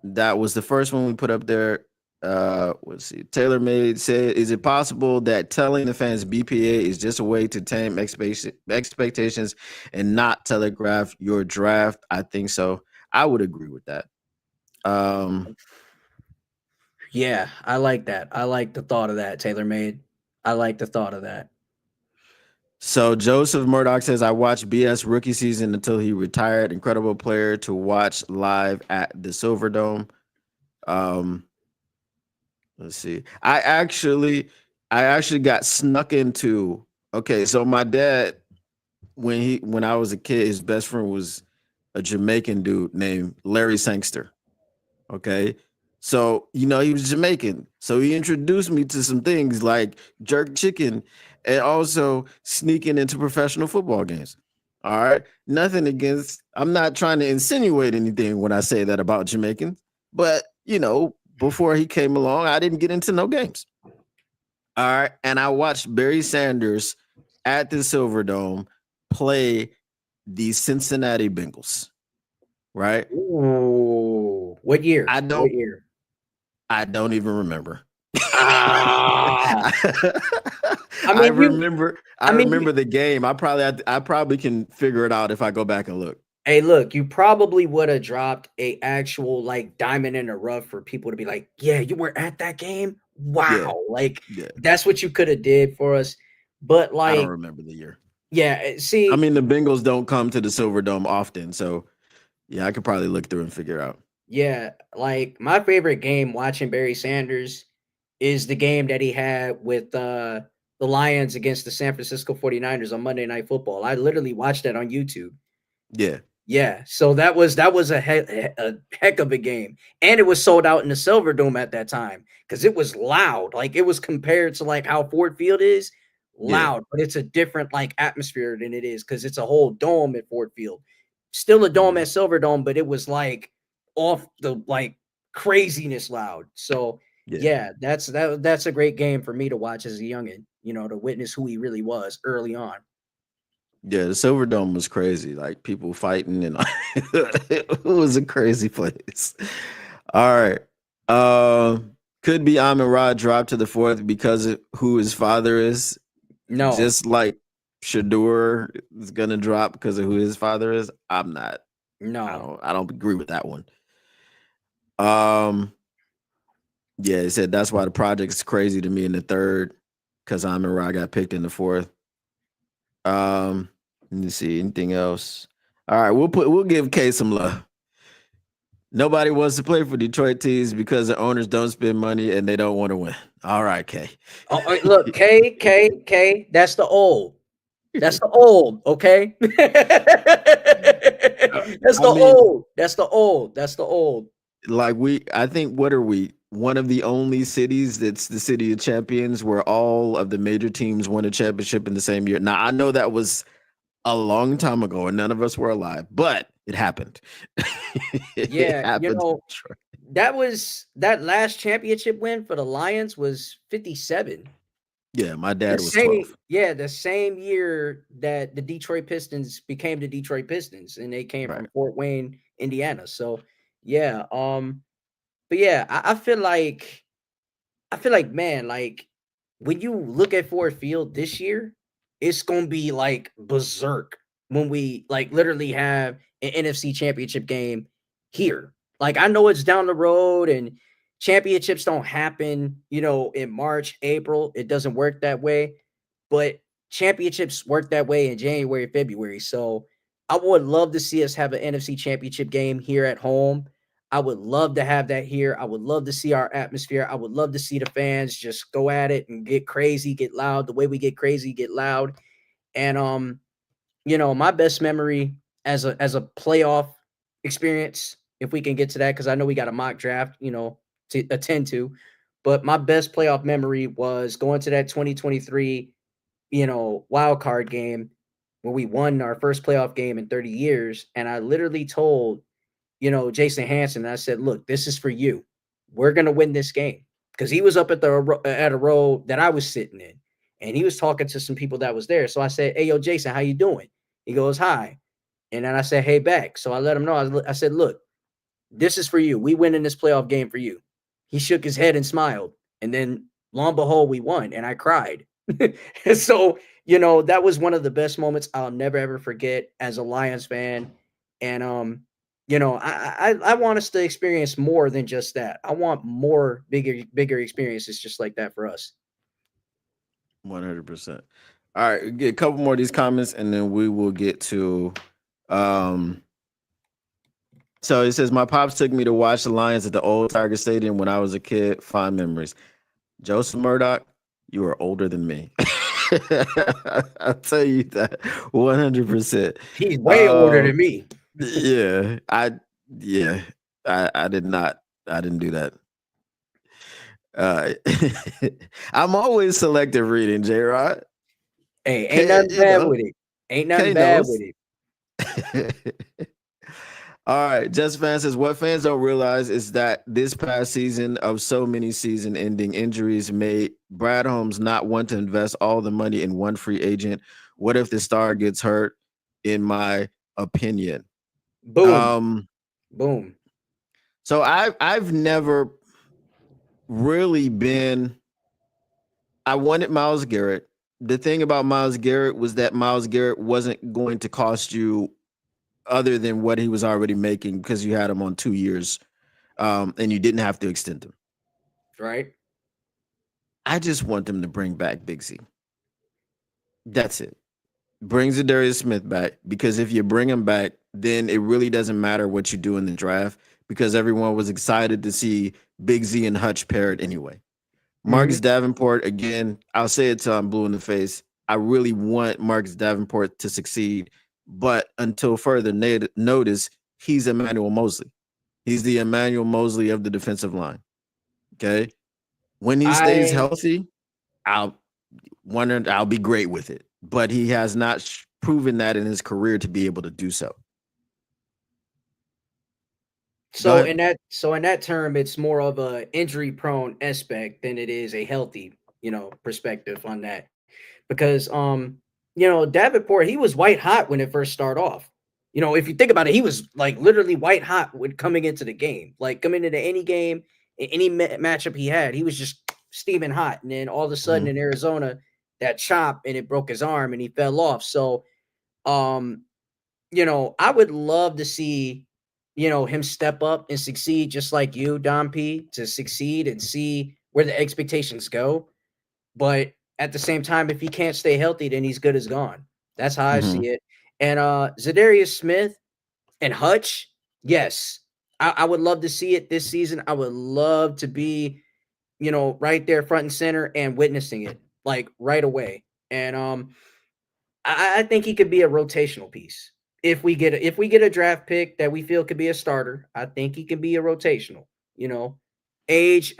that was the first one we put up there. Let's see. Taylor Made said, "Is it possible that telling the fans BPA is just a way to tame expectations and not telegraph your draft?" I think so. I would agree with that. Um, Yeah, I like that. I like the thought of that, Taylor Made. I like the thought of that. so Joseph Murdoch says, "I watched BS rookie season until he retired. Incredible player to watch live at the Silverdome." Um, let's see. I actually got snuck into. Okay, so my dad, when I was a kid, his best friend was a Jamaican dude named Larry Sangster. Okay. So, he was Jamaican. So he introduced me to some things like jerk chicken and also sneaking into professional football games. All right. Nothing against, I'm not trying to insinuate anything when I say that about Jamaicans, but, before he came along, I didn't get into no games. All right. And I watched Barry Sanders at the Silverdome play the Cincinnati Bengals. Right. Ooh, what year? I What don't year? I don't even remember. Ah, I I mean, you. remember I I mean, remember the game. I probably can figure it out if I go back and look. hey, look, you probably would have dropped a actual like diamond in the rough for people to be like, yeah, you were at that game. Yeah. Wow, like Yeah. that's what you could have did for us. But I don't like, remember the year. yeah, I see, mean, the Bengals don't come to the Silverdome often, so yeah, I could probably look through and figure out. yeah, like my favorite game watching Barry Sanders is the game that he had with the Lions against the San Francisco 49ers on Monday Night Football. I literally watched that on YouTube. Yeah. Yeah, so that was a heck of a game, and it was sold out in the Silverdome at that time because it was loud. Like it was compared to like how Ford Field is Yeah. loud, but it's a different like atmosphere than it is because it's a whole dome at Ford Field. Still a dome Mhm. at Silverdome, but it was like off the like craziness loud. So Yeah. yeah, that's a great game for me to watch as a youngin. To witness who he really was early on. Yeah, the Silverdome was crazy. Like people fighting and it was a crazy place. All right. Could be Amon Ra dropped to the fourth because of who his father is, No, just like Shador is gonna drop because of who his father is. I'm not. I no. don't. I don't agree with that one. Um. Yeah, he said that's why the project's crazy to me in the third because Amon Ra got picked in the fourth. Let me see anything else. All right, we'll give K some love. Nobody wants to play for Detroit teams because the owners don't spend money and they don't want to win. All right, K. Oh, look, K. That's the old. That's the old. Okay. That's I the mean, old. That's the old. That's the old. like I think what are we? One of the only cities that's the city of champions where all of the major teams won a championship in the same year. Now I know that was a long time ago and none of us were alive, but it happened. It Yeah, happened. In Detroit. that last championship win for the Lions was 57. Yeah, my dad was 12. The same year that the Detroit Pistons became the Detroit Pistons and they came from Right. Fort Wayne, Indiana. So yeah, but yeah, I feel like, man, like when you look at Ford Field this year, it's gonna be like berserk when we like literally have an NFC championship game here. Like I know it's down the road and championships don't happen, in March, April. It doesn't work that way, but championships work that way in January, February. So I would love to see us have an NFC championship game here at home. I would love to have that here. I would love to see our atmosphere. I would love to see the fans just go at it and get crazy, get loud. The way we get crazy, get loud. And my best memory as a playoff experience, if we can get to that, because I know we got a mock draft, to attend to. But my best playoff memory was going to that 2023, wild card game where we won our first playoff game in 30 years. And I literally told Jason Hanson. I said, "Look, this is for you. We're gonna win this game." Because he was up at a row that I was sitting in, and he was talking to some people that was there. So I said, "Hey, yo, Jason, how you doing?" He goes, "Hi," and then I said, "Hey, back." So I let him know. I said, "Look, this is for you. We win in this playoff game for you." He shook his head and smiled, and then lo and behold, we won, and I cried. And so that was one of the best moments I'll never ever forget as a Lions fan. And I want us to experience more than just that. I want more bigger experiences just like that for us. 100%. All right, get a couple more of these comments and then we will get to um so it says my pops took me to watch the Lions at the old Tiger Stadium when I was a kid. Fond memories. Joseph Murdoch, you are older than me. I'll tell you that 100%. He's way older Um than me. yeah, yeah, I did not I didn't do that. Uh I'm always selective reading, J Rod. Hey, ain't K, nothing you bad know, with it. Ain't nothing K bad with knows. it. All right. Just Fan says what fans don't realize is that this past season of so many season ending injuries made Brad Holmes not want to invest all the money in one free agent. What if the star gets hurt? In my opinion. Boom, Um, boom. so I've never really been I wanted Miles Garrett. The thing about Miles Garrett was that Miles Garrett wasn't going to cost you other than what he was already making because you had him on 2 years and you didn't have to extend him. Right? I just want them to bring back Big Z. That's it. Bring Zadarius Smith back because if you bring him back, then it really doesn't matter what you do in the draft because everyone was excited to see Big Z and Hutch paired anyway. Hmm. Marcus Davenport, again, I'll say it till I'm blue in the face. I really want Marcus Davenport to succeed, but until further notice, he's Emmanuel Mosley. He's the Emmanuel Mosley of the defensive line. Okay. When he stays I healthy, I'll I'll be great with it. But he has not proven that in his career to be able to do so. Go so ahead. in that term, it's more of a injury prone aspect than it is a healthy, perspective on that. Because Davenport, he was white hot when it first started off. If you think about it, he was like literally white hot when coming into the game. Like coming into any game, Any matchup he had, he was just steaming hot. And then all of a sudden Mhm. in Arizona, that chop and it broke his arm and he fell off. So, um, I would love to see, him step up and succeed just like you, Don P, to succeed and see where the expectations go. But at the same time, if he can't stay healthy, then he's good as gone. That's how I Mhm. see it. And Zadarius Smith and Hutch, yes, I would love to see it this season. I would love to be, right there front and center and witnessing it like right away. And I think he could be a rotational piece. If we get a draft pick that we feel could be a starter, I think he can be a rotational. You know, age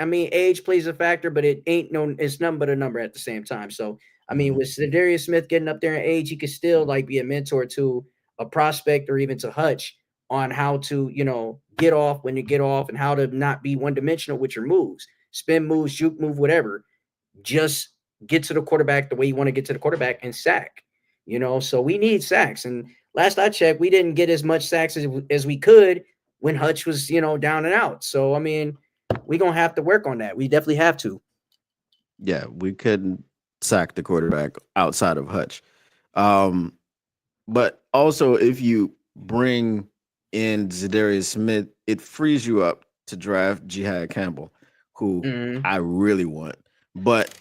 plays a factor, but it's nothing but a number at the same time. So I mean, Mhm. with Darius Smith getting up there in age, he could still like be a mentor to a prospect or even to Hutch on how to get off when you get off and how to not be one dimensional with your moves, spin moves, juke move, whatever. Just get to the quarterback the way you want to get to the quarterback and sack. So we need sacks. And last I checked, we didn't get as much sacks as we could when Hutch was, down and out. So I mean, we're gonna have to work on that. We definitely have to. Yeah, we couldn't sack the quarterback outside of Hutch. Um, but also, if you bring in Zadarius Smith, it frees you up to draft Jihad Campbell, who Mm-hmm. I really want. But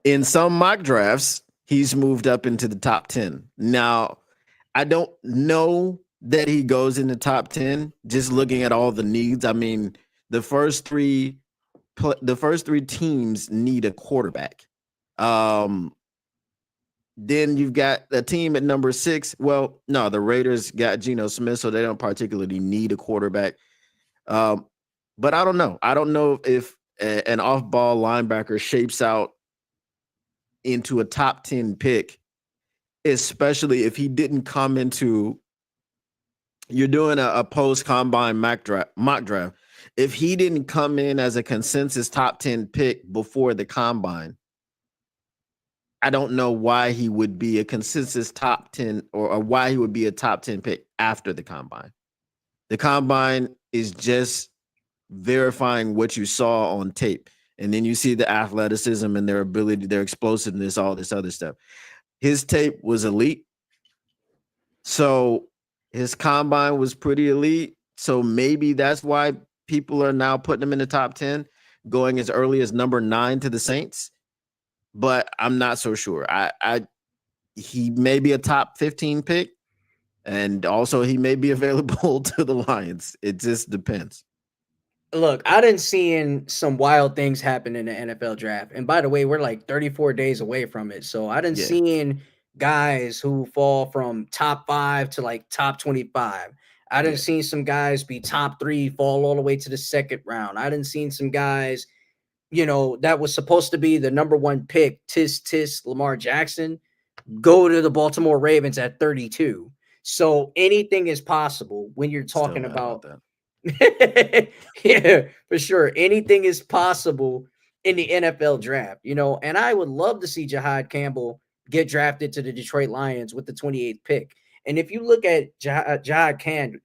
in some mock drafts, he's moved up into the top 10. Now, I don't know that he goes in the top 10 just looking at all the needs. I mean, the first three the first three teams need a quarterback. Um, then you've got a team at number 6. Well, no, the Raiders got Geno Smith, so they don't particularly need a quarterback. Um, but I don't know. I don't know if an off-ball linebacker shapes out into a top 10 pick, especially if he didn't come into you're doing a post combine mock draft. If he didn't come in as a consensus top 10 pick before the combine, I don't know why he would be a consensus top 10 or why he would be a top 10 pick after the combine. The combine is just verifying what you saw on tape. And then you see the athleticism and their ability, their explosiveness, all this other stuff. His tape was elite. So his combine was pretty elite. So maybe that's why people are now putting him in the top 10, going as early as number 9 to the Saints. But I'm not so sure. I he may be a top 15 pick, and also he may be available to the Lions. It just depends. Look, I didn't seeing some wild things happen in the NFL draft. And by the way, we're like 34 days away from it. So I didn't Yeah, seeing guys who fall from top 5 to like top 25. I didn't yeah, seen some guys be top 3 fall all the way to the second round. I didn't seen some guys, that was supposed to be the number 1 pick, Lamar Jackson, go to the Baltimore Ravens at 32. So anything is possible when you're still talking mad about about that. yeah, for sure. Anything is possible in the NFL draft, and I would love to see Jihad Campbell get drafted to the Detroit Lions with the 28th pick. And if you look at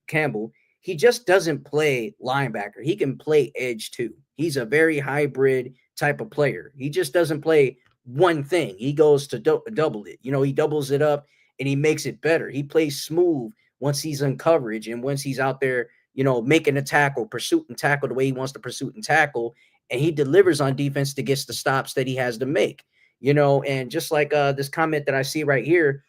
Campbell, he just doesn't play linebacker. He can play edge too. He's a very hybrid type of player. He just doesn't play one thing. He goes to double it. He doubles it up and he makes it better. He plays smooth once he's in coverage and once he's out there making a tackle, pursuit and tackle the way he wants to pursuit and tackle. And he delivers on defense to get the stops that he has to make, and just like this comment that I see right here,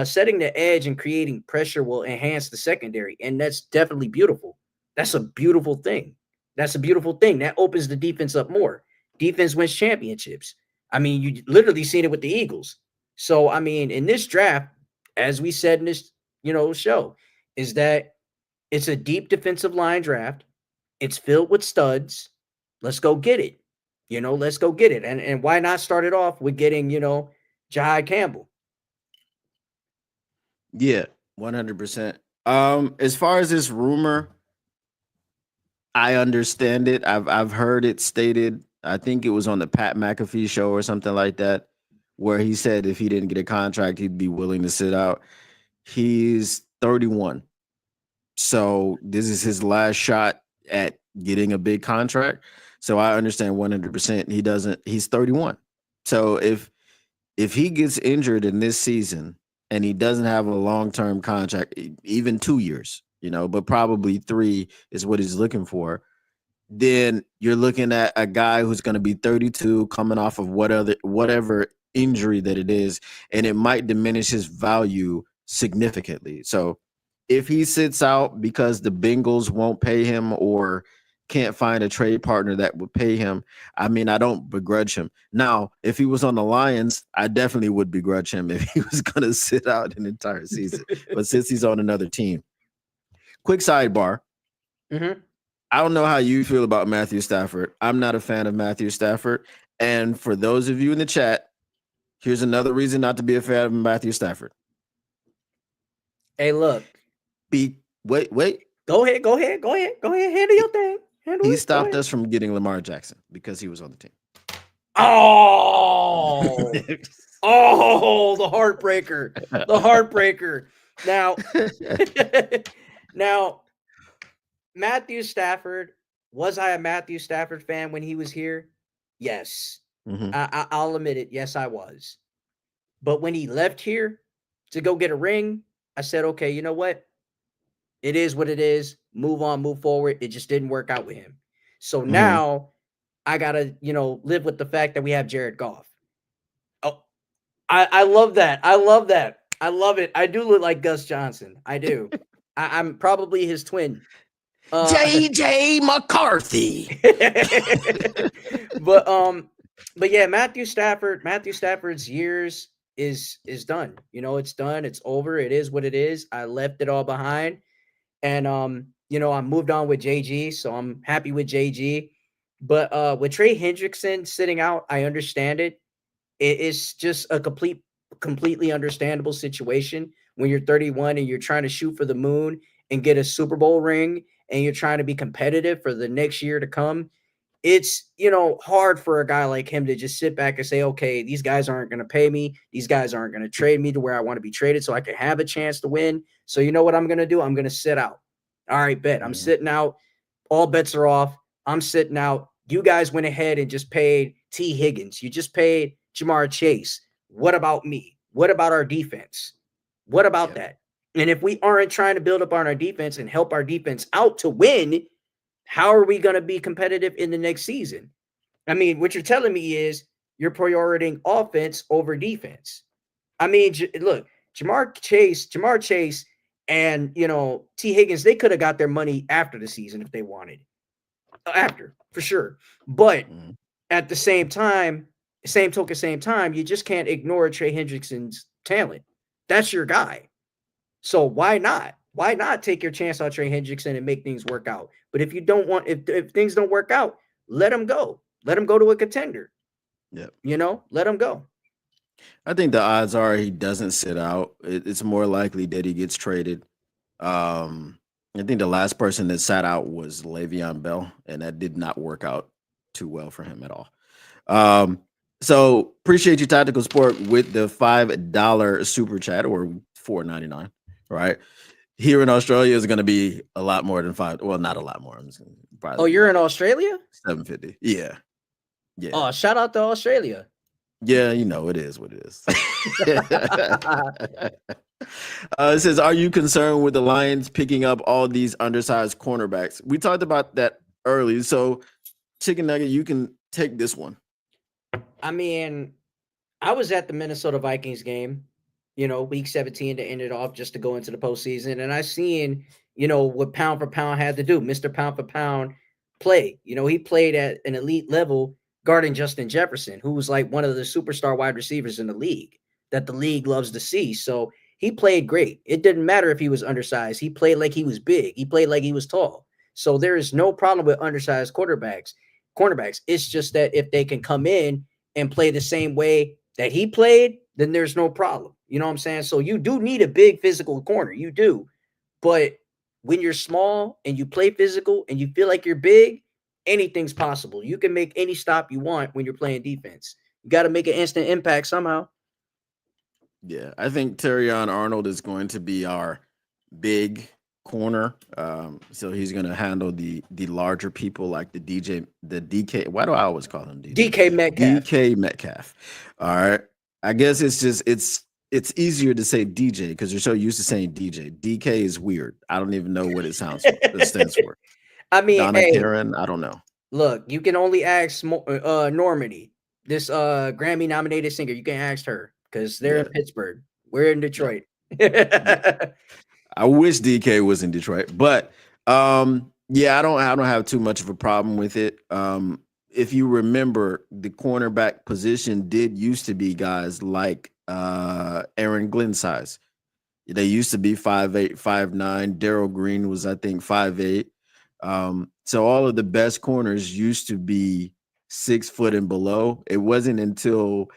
setting the edge and creating pressure will enhance the secondary. And that's definitely beautiful. That's a beautiful thing. That's a beautiful thing. That opens the defense up more. Defense wins championships. I mean, you literally seen it with the Eagles. So, I mean, in this draft, as we said in this, show, is that it's a deep defensive line draft. It's filled with studs. Let's go get it. Let's go get it. And why not start it off with getting, Jahai Campbell? Yeah, 100%. As far as this rumor, I understand it. I've heard it stated. I think it was on the Pat McAfee show or something like that, where he said if he didn't get a contract, he'd be willing to sit out. He's 31, so this is his last shot at getting a big contract. So I understand 100%. He doesn't. He's 31. So if he gets injured in this season and he doesn't have a long term contract, even 2 years, but probably three is what he's looking for, then you're looking at a guy who's going to be 32 coming off of whatever injury that it is, and it might diminish his value significantly. So if he sits out because the Bengals won't pay him or can't find a trade partner that would pay him, I mean, I don't begrudge him. Now, if he was on the Lions, I definitely would begrudge him if he was going to sit out an entire season. But since he's on another team, quick sidebar. Mm-hmm. I don't know how you feel about Matthew Stafford. I'm not a fan of Matthew Stafford. And for those of you in the chat, here's another reason not to be a fan of Matthew Stafford. Hey, look. Wait. Go ahead. Handle your thing. He stopped us from getting Lamar Jackson because he was on the team. Oh, the heartbreaker. Now, Matthew Stafford, was I a Matthew Stafford fan when he was here? Yes. Mm-hmm. I'll admit it. Yes, I was. But when he left here to go get a ring, I said, okay, you know what? It is what it is. Move on, move forward. It just didn't work out with him. So now I got to, live with the fact that we have Jared Goff. Oh, I love that. I love it. I do look like Gus Johnson. I do. I'm probably his twin. JJ McCarthy. But yeah, Matthew Stafford's years is done. It's done. It's over. It is what it is. I left it all behind. And I moved on with JG, so I'm happy with JG. But with Trey Hendrickson sitting out, I understand it. It's just a completely understandable situation when you're 31 and you're trying to shoot for the moon and get a Super Bowl ring and you're trying to be competitive for the next year to come. It's, hard for a guy like him to just sit back and say, okay, these guys aren't going to pay me. These guys aren't going to trade me to where I want to be traded so I can have a chance to win. So you know what I'm going to do? I'm going to sit out. All right, bet. I'm sitting out. All bets are off. I'm sitting out. You guys went ahead and just paid T. Higgins. You just paid Jamar Chase. What about me? What about our defense? What about that? And if we aren't trying to build up on our defense and help our defense out to win, how are we going to be competitive in the next season? I mean, what you're telling me is you're prioritizing offense over defense. I mean, look, Jamar Chase and, T. Higgins, they could have got their money after the season if they wanted. After, for sure. But at the same time, you just can't ignore Trey Hendrickson's talent. That's your guy. So why not? Why not take your chance on Trey Hendrickson and make things work out? But if you don't want, if things don't work out, let him go. Let him go to a contender. Yep. Let him go. I think the odds are he doesn't sit out. It's more likely that he gets traded. I think the last person that sat out was Le'Veon Bell, and that did not work out too well for him at all. So appreciate you, Tactical Sport, with the $5 super chat, or $4.99. Right here in Australia is going to be a lot more than $5. Well, not a lot more. Oh, you're in Australia? $7.50. Yeah. Oh, shout out to Australia. Yeah, it is what it is. It says, are you concerned with the Lions picking up all these undersized cornerbacks? We talked about that early. So, Chicken Nugget, you can take this one. I mean, I was at the Minnesota Vikings game, week 17 to end it off just to go into the postseason. And I seen, what pound for pound had to do. Mr. Pound for Pound play. He played at an elite level guarding Justin Jefferson, who was like one of the superstar wide receivers in the league that the league loves to see. So he played great. It didn't matter if he was undersized. He played like he was big. He played like he was tall. So there is no problem with undersized cornerbacks. It's just that if they can come in and play the same way that he played, then there's no problem. You know what I'm saying? So you do need a big physical corner. You do. But when you're small and you play physical and you feel like you're big, anything's possible. You can make any stop you want when you're playing defense. You got to make an instant impact somehow. Yeah, I think Terrion Arnold is going to be our big corner. So he's gonna handle the larger people like the DK. Why do I always call him DJ? DK Metcalf. DK Metcalf. All right. I guess it's easier to say DJ because you're so used to saying DJ. DK is weird. I don't even know what it stands for. I mean, Donna hey, Karen. I don't know. look, you can only ask Normandy, this Grammy nominated singer. You can ask her because they're in Yeah. Pittsburgh. We're in Yeah. Detroit. I wish DK was in Detroit, but yeah, I don't have too much of a problem with it. If you remember, the cornerback position did used to be guys like Aaron Glenn size. They used to be 5'8", 5'9". Darrell Green was, I think, 5'8". So all of the best corners used to be 6 foot and below. It wasn't until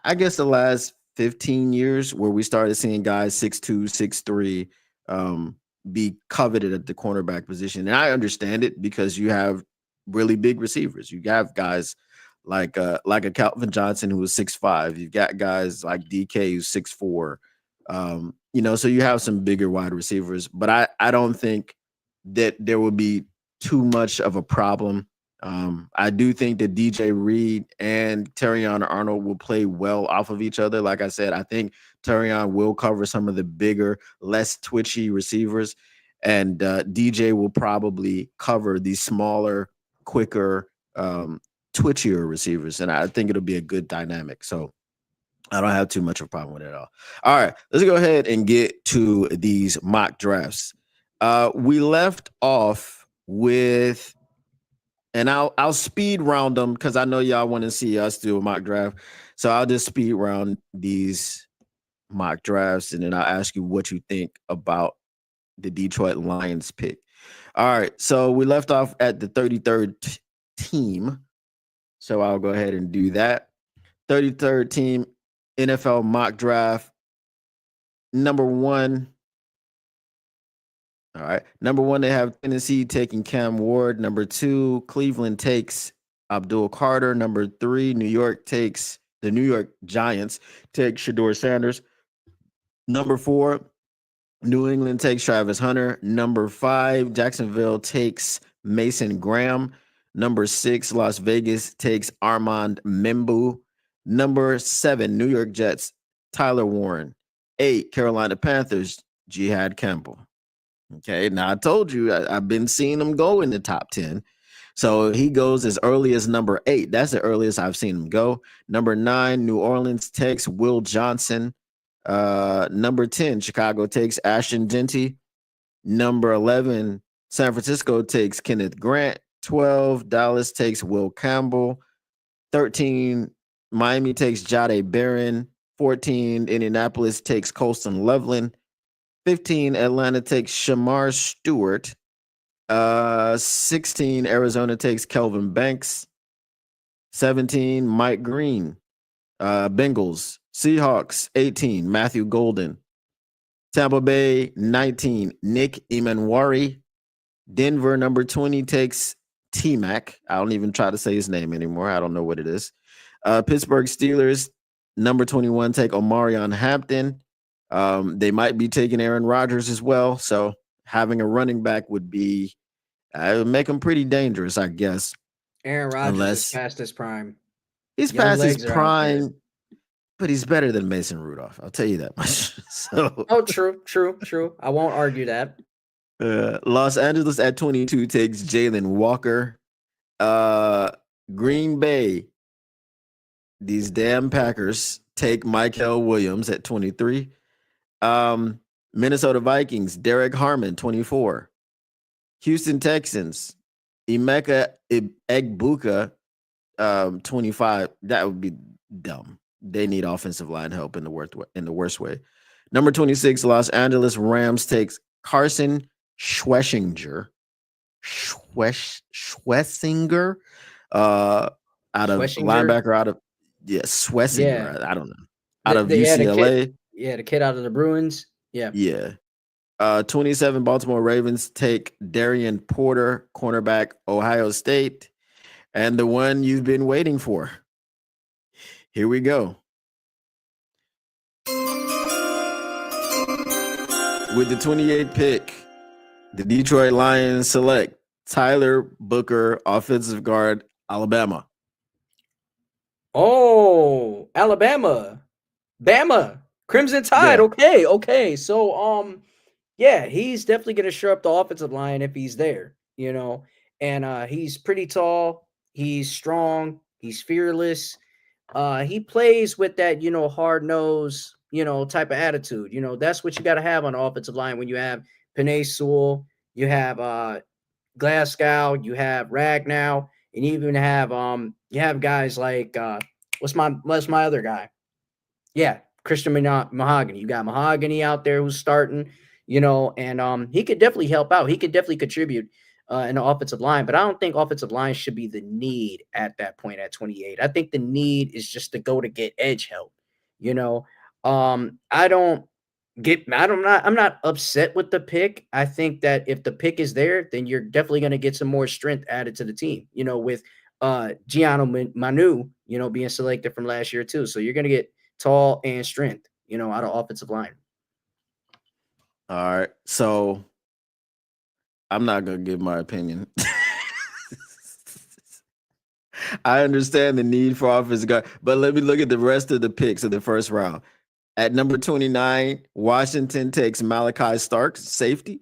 I guess the last 15 years where we started seeing guys 6'2", 6'3", be coveted at the cornerback position. And I understand it because you have really big receivers. You have guys like a Calvin Johnson who was 6'5". You've got guys like DK who's 6'4". So you have some bigger wide receivers, but I don't think that there would be too much of a problem. I do think that DJ Reed and Terrion Arnold will play well off of each other. Like I said, I think Terrion will cover some of the bigger, less twitchy receivers, and DJ will probably cover the smaller, quicker, twitchier receivers. And I think it'll be a good dynamic. So I don't have too much of a problem with it at all. All right, let's go ahead and get to these mock drafts. We left off with, and I'll speed round them because I know y'all want to see us do a mock draft. So I'll just speed round these mock drafts, and then I'll ask you what you think about the Detroit Lions pick. All right, so we left off at the 33rd team. So I'll go ahead and do that. 33rd team, NFL mock draft. Number 1. All right. Number 1, they have Tennessee taking Cam Ward. Number 2, Cleveland takes Abdul Carter. Number 3, New York takes the New York Giants take Shador Sanders. Number 4, New England takes Travis Hunter. Number 5, Jacksonville takes Mason Graham. Number 6, Las Vegas takes Armand Membu. Number 7, New York Jets, Tyler Warren. 8, Carolina Panthers, Jihad Campbell. Okay, now I told you I've been seeing him go in the top 10. So he goes as early as number 8. That's the earliest I've seen him go. Number 9, New Orleans takes Will Johnson. Number 10, Chicago takes Ashton Genty. Number 11, San Francisco takes Kenneth Grant. 12, Dallas takes Will Campbell. 13, Miami takes Jade Barron. 14, Indianapolis takes Colston Loveland. 15, Atlanta takes Shamar Stewart. 16, Arizona takes Kelvin Banks. 17, Mike Green. Bengals. Seahawks, 18, Matthew Golden. Tampa Bay, 19, Nick Emanwari. Denver, number 20, takes T-Mac. I don't even try to say his name anymore. I don't know what it is. Pittsburgh Steelers, number 21, take Omarion Hampton. They might be taking Aaron Rodgers as well. So having a running back would be make him pretty dangerous, I guess. Aaron Rodgers is past his prime. He's Young past his legs are out there. prime, but he's better than Mason Rudolph. I'll tell you that much. Oh, true. I won't argue that. Los Angeles at 22 takes Jalen Walker. Green Bay, these damn Packers, take Michael Williams at 23. Minnesota Vikings, Derek Harmon, 24. Houston Texans, Emeka Egbuka, 25. That would be dumb. They need offensive line help in the worst way. Number 26, Los Angeles Rams takes Carson Schwessinger. Schwessinger, out of linebacker, out of Schwessinger. I don't know. Out of UCLA. The kid out of the Bruins. Yeah. 27 Baltimore Ravens take Darian Porter, cornerback, Ohio State. And the one you've been waiting for. Here we go. With the 28th pick The Detroit Lions select Tyler Booker, offensive guard, Alabama. Oh, Alabama, Bama, Crimson Tide. Yeah. Okay, okay. So, yeah, he's definitely gonna shore up the offensive line if he's there. And he's pretty tall. He's strong. He's fearless. He plays with that, hard nose, type of attitude. That's what you got to have on the offensive line when you have Penei Sewell, you have Glasgow, you have Ragnow, and you have guys like what's my other guy? Yeah, Christian Mahogany. You got Mahogany out there who's starting, and he could definitely help out. He could definitely contribute in the offensive line, but I don't think offensive line should be the need at that point at 28. I think the need is just to go to get edge help. You know, I don't I'm not upset with the pick. I think that if the pick is there, then you're definitely going to get some more strength added to the team. With Gianno Manu, being selected from last year too. So you're going to get tall and strength, out of offensive line. All right. So I'm not going to give my opinion. I understand the need for offensive guard, but let me look at the rest of the picks of the first round. At number 29, Washington takes Malachi Starks, safety.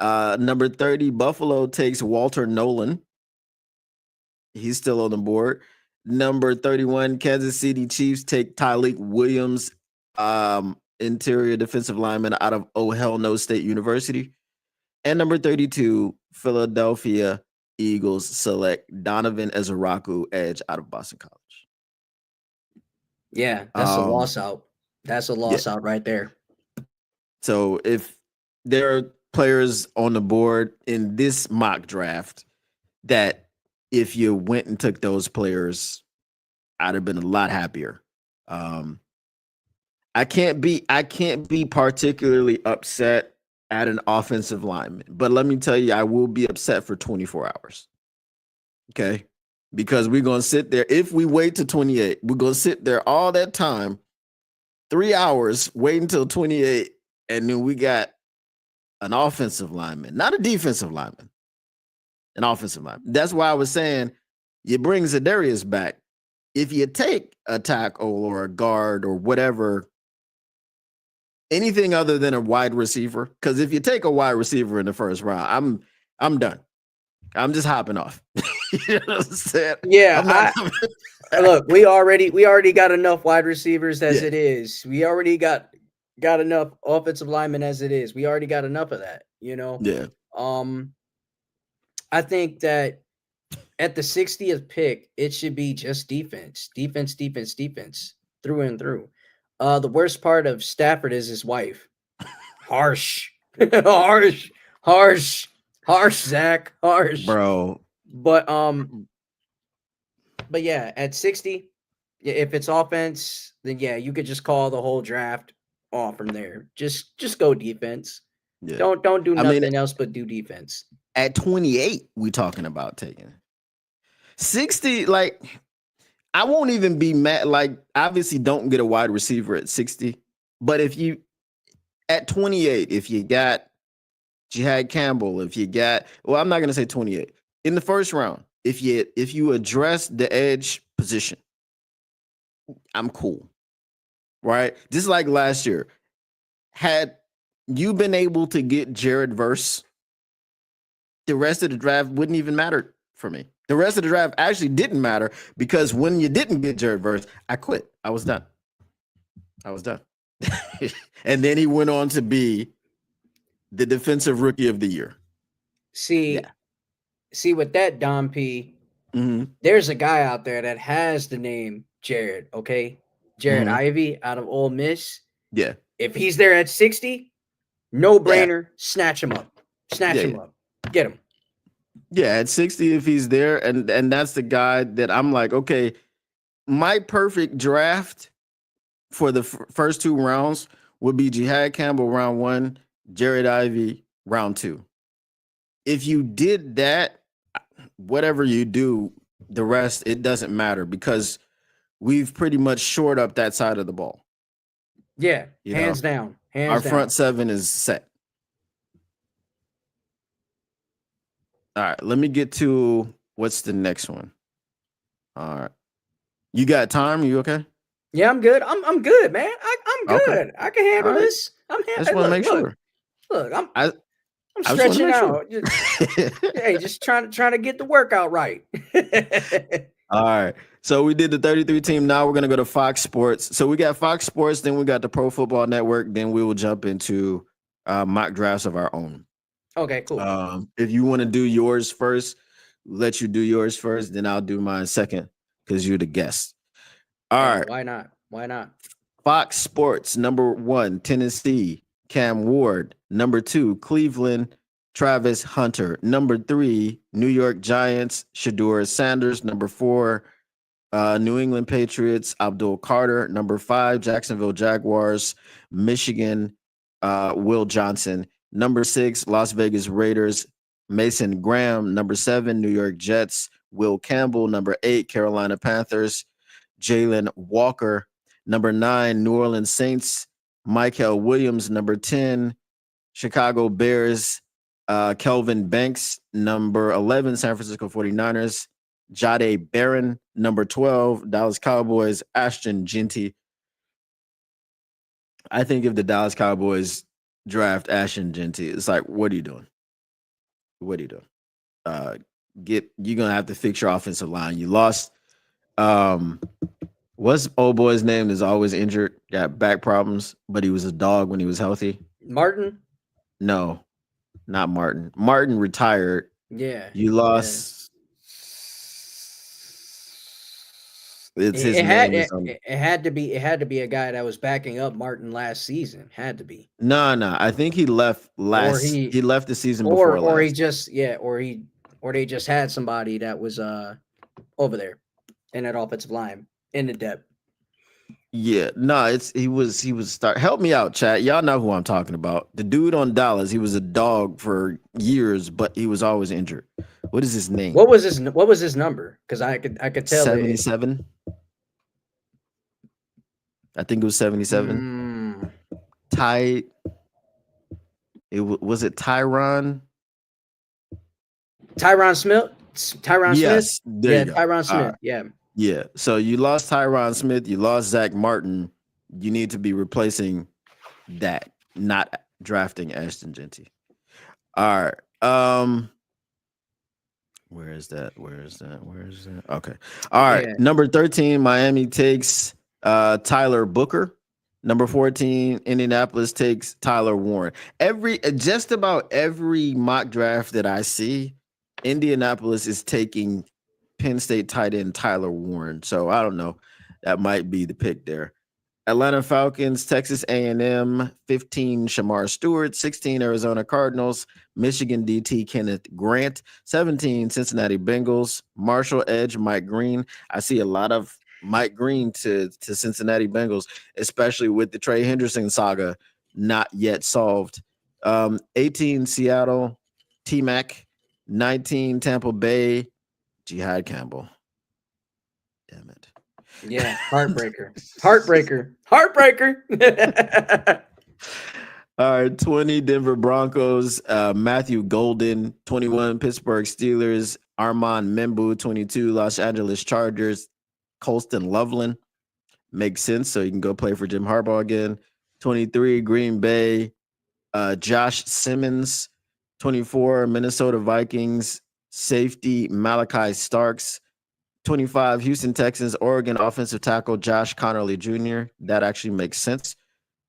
Number 30, Buffalo takes Walter Nolan. He's still on the board. Number 31, Kansas City Chiefs take Tyleek Williams, interior defensive lineman out of Oh Hell No State University. And number 32, Philadelphia Eagles select Donovan Ezeraku, edge out of Boston College. Yeah, that's a loss out. That's a loss out right there. So if there are players on the board in this mock draft that if you went and took those players, I'd have been a lot happier. I can't be particularly upset at an offensive lineman, but let me tell you, I will be upset for 24 hours. Okay. Because we're going to sit there. If we wait to 28, we're going to sit there all that time, 3 hours, wait until 28. And then we got an offensive lineman, not a defensive lineman, an offensive lineman. That's why I was saying you bring Zadarius back. If you take a tackle or a guard or whatever, anything other than a wide receiver, because if you take a wide receiver in the first round, I'm done. I'm just hopping off. You know what I'm saying? Yeah, look, we already got enough wide receivers as it is. We already got enough offensive linemen as it is. We already got enough of that, Yeah. I think that at the 60th pick, it should be just defense, through and through. The worst part of Stafford is his wife. Harsh, harsh, Zach, harsh, bro. But yeah, at 60, if it's offense, then yeah, you could just call the whole draft off from there. Just go defense. Yeah. Don't do nothing else but do defense. At 28, we talking about taking 60. Like, I won't even be mad. Like, obviously, don't get a wide receiver at 60. But if you at 28, if you got Jihad Campbell, if you got, well, I'm not gonna say 28 in the first round. If you address the edge position, I'm cool. Right? Just like last year, had you been able to get Jared Verse, the rest of the draft wouldn't even matter for me. The rest of the draft actually didn't matter because when you didn't get Jared Verse, I quit. I was done. And then he went on to be the defensive rookie of the year. See with that, Dom P, there's a guy out there that has the name Jared, okay? Jared Ivey out of Ole Miss. Yeah. If he's there at 60, no brainer, snatch him up. Snatch him up. Get him. Yeah, at 60, if he's there, and that's the guy that I'm like, okay, my perfect draft for the first two rounds would be Jihad Campbell round 1, Jared Ivey round 2. If you did that, whatever you do, the rest, it doesn't matter because we've pretty much shored up that side of the ball. Yeah, hands down. Our front seven is set. All right, let me get to what's the next one. All right, you got time? You okay? Yeah, I'm good. I'm good, man. I'm Okay. good. I can All handle right. this. I just want to make sure. Look. I I'm I just want to stretching make sure. out. Hey, just trying to get the workout right. All right. So we did the 33 team. Now we're gonna go to Fox Sports. So we got Fox Sports, then we got the Pro Football Network. Then we will jump into mock drafts of our own. Okay, cool. If you want to do yours first, let you do yours first. Then I'll do mine second because you're the guest. All Hey, right. why not? Why not? Fox Sports, number 1, Tennessee, Cam Ward. Number 2, Cleveland, Travis Hunter. Number 3, New York Giants, Shador Sanders. Number 4, New England Patriots, Abdul Carter. Number 5, Jacksonville Jaguars, Michigan, Will Johnson. Number 6, Las Vegas Raiders, Mason Graham. Number 7, New York Jets, Will Campbell. Number 8, Carolina Panthers, Jalen Walker. Number 9, New Orleans Saints, Michael Williams. Number 10, Chicago Bears, Kelvin Banks. Number 11, San Francisco 49ers, Jade Barron. Number 12, Dallas Cowboys, Ashton Genty. I think if the Dallas Cowboys draft Ashton Genty, it's like, what are you doing? What are you doing? Uh, you're gonna have to fix your offensive line. You lost. Um, What's old boy's name is always injured, got back problems, but he was a dog when he was healthy? Martin? No, not Martin. Martin retired. Yeah. You Yeah. lost. It's his name is It had to be a guy that was backing up Martin last season. Had to be. no. I think he left Or last. he He left the season before or he last. just or they just had somebody that was over there in that offensive line in the depth. Yeah, no, he was start. Help me out, chat. Y'all know who I'm talking about. The dude on Dallas. He was a dog for years, but he was always injured. What is his name? What was his number? Because I could tell it. 77. I think it was 77. Mm, Ty. Was it Tyron? Tyron Smith. Tyron Smith. Yes, there Yeah, you go. Tyron All Smith. right. Yeah. Yeah. So you lost Tyron Smith, you lost Zach Martin. You need to be replacing that, not drafting Ashton Genty. All right. Where is that? Where is that? Where is that? Okay. All right. Yeah. Number 13, Miami takes Tyler Booker. Number 14, Indianapolis takes Tyler Warren. Just about every mock draft that I see, Indianapolis is taking Penn State tight end Tyler Warren. So I don't know. That might be the pick there. Atlanta Falcons, Texas A&M, 15, Shamar Stewart, 16, Arizona Cardinals, Michigan DT Kenneth Grant, 17, Cincinnati Bengals, Marshall Edge, Mike Green. I see a lot of Mike Green to Cincinnati Bengals, especially with the Trey Henderson saga not yet solved. 18, Seattle, T-Mac, 19, Tampa Bay, Jihad Campbell. Damn it. Yeah. Heartbreaker. All right, 20 Denver Broncos, Matthew Golden, 21 Pittsburgh Steelers, Armand Membu, 22 Los Angeles Chargers, Colston Loveland. Makes sense. So you can go play for Jim Harbaugh again. 23 Green Bay, Josh Simmons, 24 Minnesota Vikings, safety Malachi Starks, 25 Houston Texans, Oregon offensive tackle Josh Connerly Jr. That actually makes sense.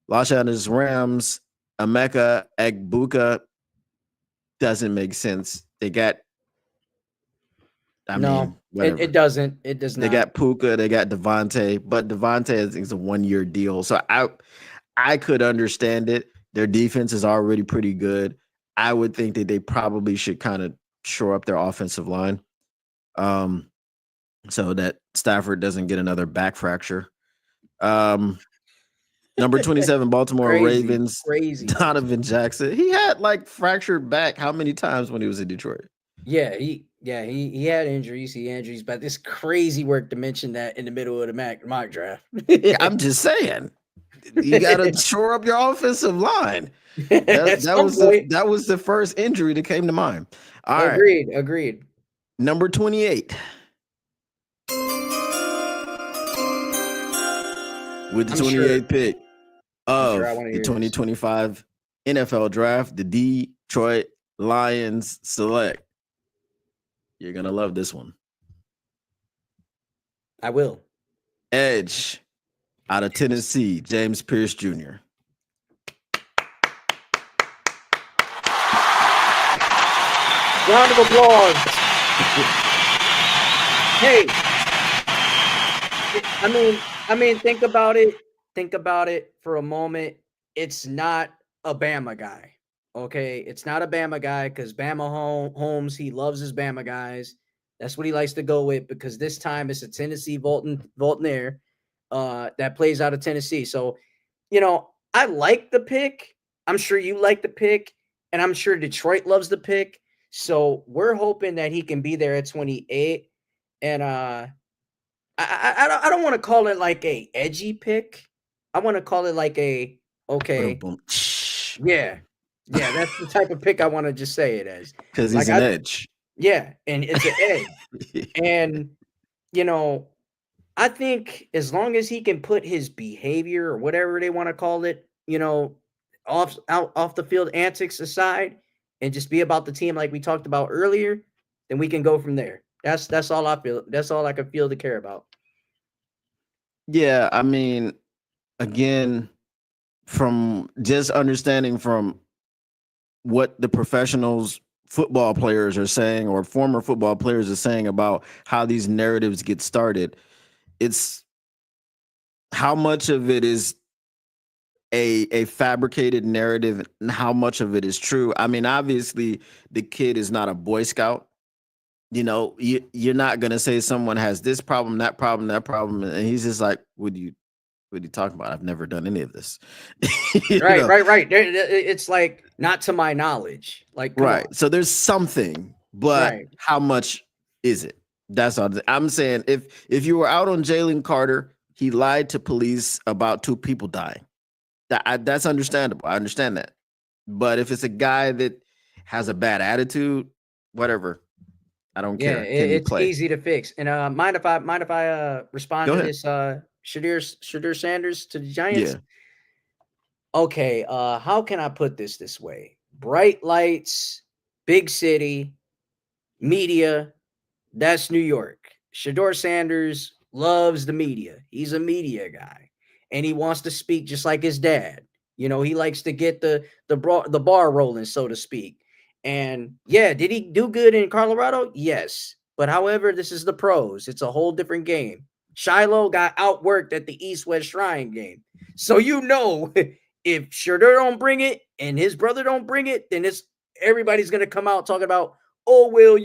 Los Angeles Rams, Emeka Egbuka doesn't make sense. They got, whatever. It doesn't. It does not. They got Puka, they got Devontae, but Devontae is a 1-year deal. So I could understand it. Their defense is already pretty good. I would think that they probably should kind of shore up their offensive line. So that Stafford doesn't get another back fracture. Number 27, Baltimore Ravens, Crazy. Donovan Jackson. He had like fractured back how many times when he was in Detroit? Yeah, he had injuries, but this crazy work to mention that in the middle of the mock draft. I'm just saying. You got to shore up your offensive line. At some point. That was the first injury that came to mind. All right, Agreed. number 28 with the I'm sure. 28th pick I'm sure I of want to the hear this. 2025 NFL Draft, the Detroit Lions select. You're gonna love this one. I will. Edge out of Tennessee, James Pierce Jr. Round of applause. Hey, I mean, think about it. Think about it for a moment. It's not a Bama guy. Okay, it's not a Bama guy because Holmes, he loves his Bama guys. That's what he likes to go with because this time it's a Tennessee Voltaire that plays out of Tennessee. So, I like the pick. I'm sure you like the pick, and I'm sure Detroit loves the pick. So we're hoping that he can be there at 28. And I don't want to call it like a edgy pick. I want to call it like a okay, Boom. yeah, That's the type of pick I want to just say it as. Because he's Like an edge. yeah, and it's an edge. And you know, I think as long as he can put his behavior or whatever they want to call it, off the field antics aside and just be about the team like we talked about earlier, then we can go from there. That's all I feel. That's all I can feel to care about. Yeah, I mean, again, from just understanding from what the professionals football players are saying or former football players are saying about how these narratives get started, it's how much of it is a fabricated narrative and how much of it is true. I mean, obviously the kid is not a Boy Scout. You're not gonna say someone has this problem, that problem, that problem, and he's just like, what are you talking about? I've never done any of this. you Right, know, right, right. It's like not to my knowledge. Like, come right. on. So there's something, but Right. how much is it? That's all I'm saying. If you were out on Jalen Carter, he lied to police about two people dying. That's understandable. I understand that. But if it's a guy that has a bad attitude, whatever, I don't Yeah, care. Can he it's play? easy to fix. And mind if I respond Go to ahead. this Shadir Sanders to the Giants? Yeah. Okay, how can I put this way? Bright lights, big city, media, that's New York. Shador Sanders loves the media. He's a media guy, and he wants to speak just like his dad. He likes to get the bar rolling, so to speak. And yeah, did he do good in Colorado? Yes, but however, this is the pros. It's a whole different game. Shiloh got outworked at the East West Shrine game, so if Shador don't bring it and his brother don't bring it, then it's everybody's gonna come out talking about, oh well,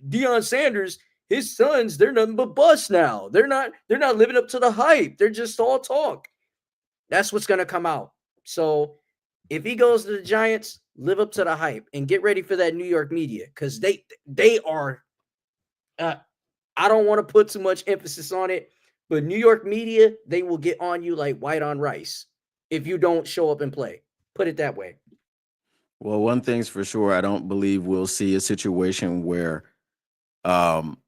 Deion Sanders, his sons, they're nothing but bust now. They're not living up to the hype. They're just all talk. That's what's gonna come out. So if he goes to the Giants, live up to the hype and get ready for that New York media because they are. Uh, I don't want to put too much emphasis on it, but New York media, they will get on you like white on rice if you don't show up and play. Put it that way. Well, one thing's for sure, I don't believe we'll see a situation where um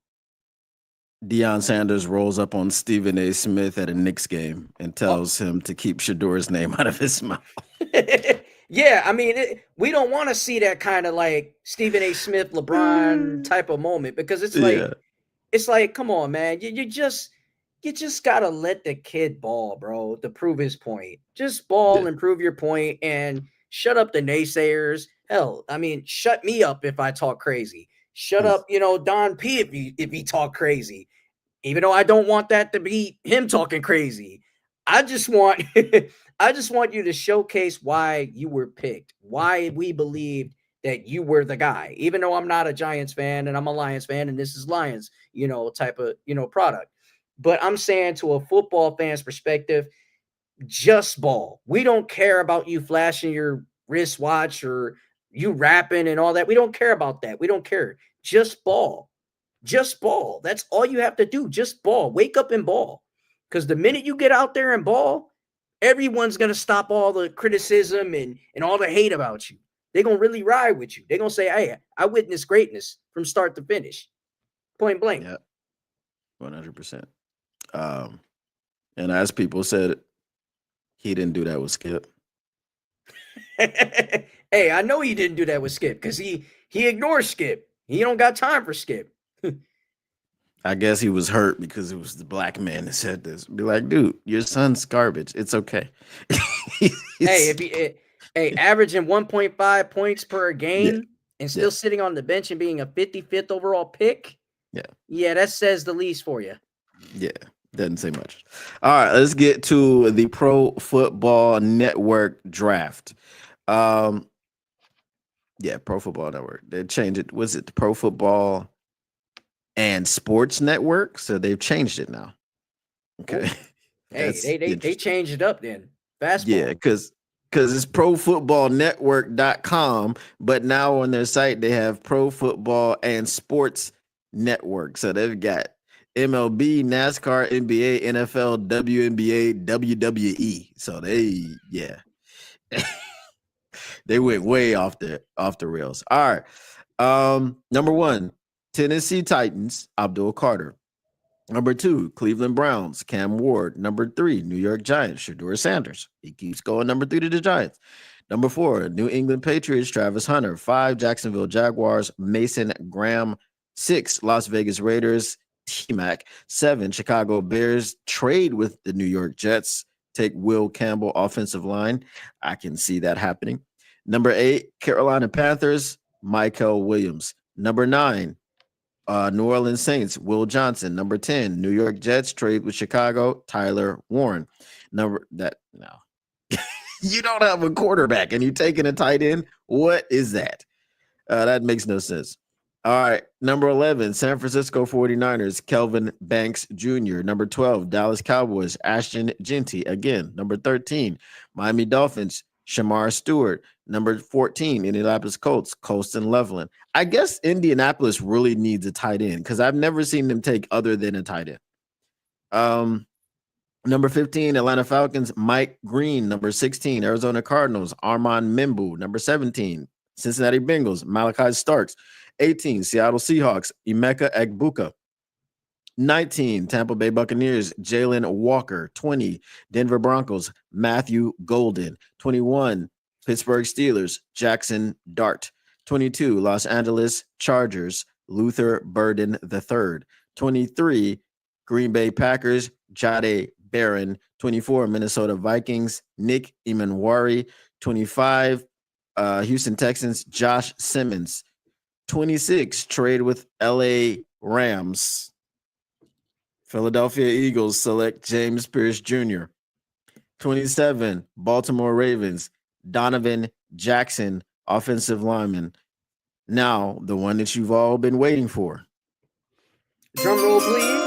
Deion Sanders rolls up on Stephen A. Smith at a Knicks game and Oh, tells him to keep Shador's name out of his mouth. yeah, I mean, we don't want to see that kind of like Stephen A. Smith, LeBron type of moment because Yeah. it's like, come on, man, you just gotta let the kid ball, bro, to prove his point. Just Yeah. ball and prove your point, and shut up the naysayers. Hell, I mean, shut me up if I talk crazy. Shut up, Don P if he talk crazy. Even though I don't want that to be him talking crazy. I just want I just want you to showcase why you were picked, why we believed that you were the guy. Even though I'm not a Giants fan and I'm a Lions fan and this is Lions, type of, product. But I'm saying to a football fan's perspective, just ball. We don't care about you flashing your wristwatch or you rapping and all that. We don't care about that. We don't care. Just ball. Just ball. That's all you have to do. Just ball. Wake up and ball. Because the minute you get out there and ball, everyone's gonna stop all the criticism and all the hate about you. They're gonna really ride with you. They're gonna say, "Hey, I witnessed greatness from start to finish, point blank." Yeah, 100%. Um, and as people said, he didn't do that with Skip. Hey, I know he didn't do that with Skip because he ignores Skip. He don't got time for Skip. I guess he was hurt because it was the black man that said this. Be like, dude, your son's garbage. It's okay. Hey, It's, hey, averaging 1.5 points per yeah, game and yeah, still sitting on the bench and being a 55th overall pick, yeah, yeah, that says the least for you. yeah. Doesn't say much. All right, let's get to the Pro Football Network draft. Um, yeah, Pro Football Network. They changed it. Was it the Pro Football and Sports Network? So they've changed it now. Okay, Ooh. Hey, that's they interesting. changed it up then. Yeah, Fastball. because it's profootballnetwork.com, but now on their site they have Pro Football and Sports Network. So they've got MLB, NASCAR, NBA, NFL, WNBA, WWE. So yeah, they went way off the rails. All right. Number one, Tennessee Titans, Abdul Carter. Number two, Cleveland Browns, Cam Ward. Number three, New York Giants, Shador Sanders. He keeps going number three to the Giants. Number four, New England Patriots, Travis Hunter. Five, Jacksonville Jaguars, Mason Graham. Six, Las Vegas Raiders, T-Mac. Seven, Chicago Bears, trade with the New York Jets. Take Will Campbell, offensive line. I can see that happening. Number eight, Carolina Panthers, Michael Williams. Number nine, New Orleans Saints, Will Johnson. Number 10, New York Jets trade with Chicago, Tyler Warren. Number that no. You don't have a quarterback and you're taking a tight end. What is that? That makes no sense. All right. Number 11, San Francisco 49ers, Kelvin Banks Jr. Number 12, Dallas Cowboys, Ashton Genty. Again, number 13, Miami Dolphins, Shamar Stewart. Number 14, Indianapolis Colts, Colston Loveland. I guess Indianapolis really needs a tight end because I've never seen them take other than a tight end. Number 15, Atlanta Falcons, Mike Green. Number 16, Arizona Cardinals, Armand Mimbu. Number 17, Cincinnati Bengals, Malachi Starks. 18, Seattle Seahawks, Emeka Egbuka. 19, Tampa Bay Buccaneers, Jalen Walker. 20, Denver Broncos, Matthew Golden. 21, Pittsburgh Steelers, Jackson Dart. 22, Los Angeles Chargers, Luther Burden III. 23, Green Bay Packers, Jade Barron. 24, Minnesota Vikings, Nick Emanwari. 25, Houston Texans, Josh Simmons. 26, trade with LA Rams. Philadelphia Eagles select James Pierce Jr. 27, Baltimore Ravens, Donovan Jackson, offensive lineman. Now, the one that you've all been waiting for. Drum roll, please.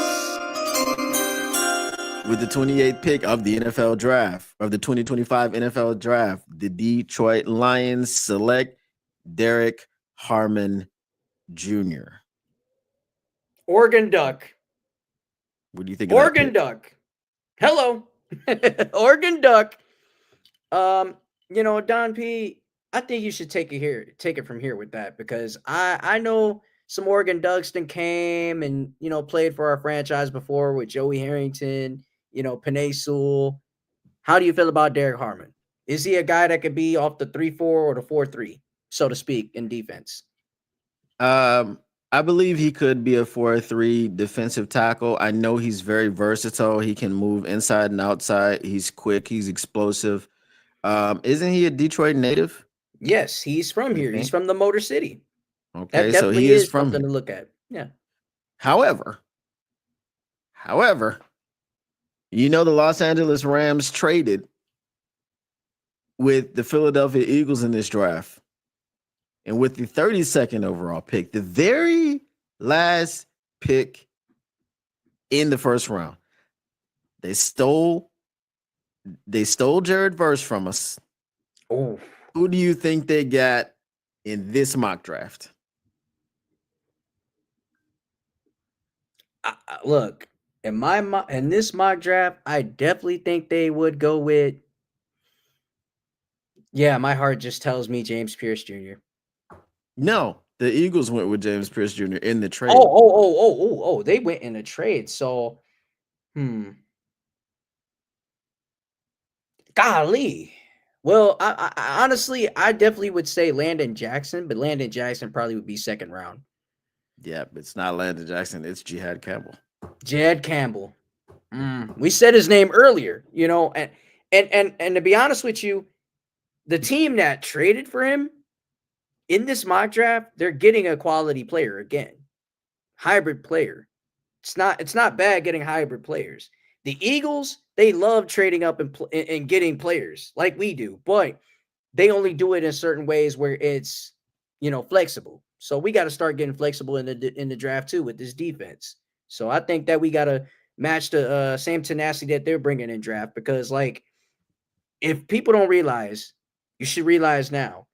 With the 28th pick of the NFL draft, of the 2025 NFL draft, the Detroit Lions select Derek Harmon Jr. Oregon Duck. What do you think of that Oregon pick? Duck. Hello. Oregon Duck. Don P, I think you should take it from here with that because I know some Oregon Ducks that came and played for our franchise before with Joey Harrington, Panay Sewell. How do you feel about Derek Harmon? Is he a guy that could be off the 3-4 or the 4-3, so to speak, in defense? I believe he could be a 4-3 defensive tackle. I know he's very versatile. He can move inside and outside. He's quick. He's explosive. Isn't he a Detroit native? Yes, he's from here. He's from the Motor City. That Okay, so he definitely is is from something here. to look at. Yeah. However, the Los Angeles Rams traded with the Philadelphia Eagles in this draft. And with the 32nd overall pick, the very last pick in the first round, they stole Jared Verse from us. Oh, Who do you think they got in this mock draft? look, In this mock draft, I definitely think they would go with. Yeah, my heart just tells me James Pierce Jr. No, the Eagles went with James Pierce Jr. in the Oh, trade. they went in a trade. So, hmm, golly. Well, I honestly, I definitely would say Landon Jackson, but Landon Jackson probably would be second round. Yeah, but it's not Landon Jackson. It's Jihad Campbell. Jed Campbell. We said his name earlier, and to be honest with you, the team that traded for him in this mock draft, they're getting a quality player again, hybrid player. It's not bad getting hybrid players. The Eagles, they love trading up and getting players like we do, but they only do it in certain ways where it's flexible. So we got to start getting flexible in the draft too with this defense. So I think that we got to match the same tenacity that they're bringing in draft because like if people don't realize, you should realize now.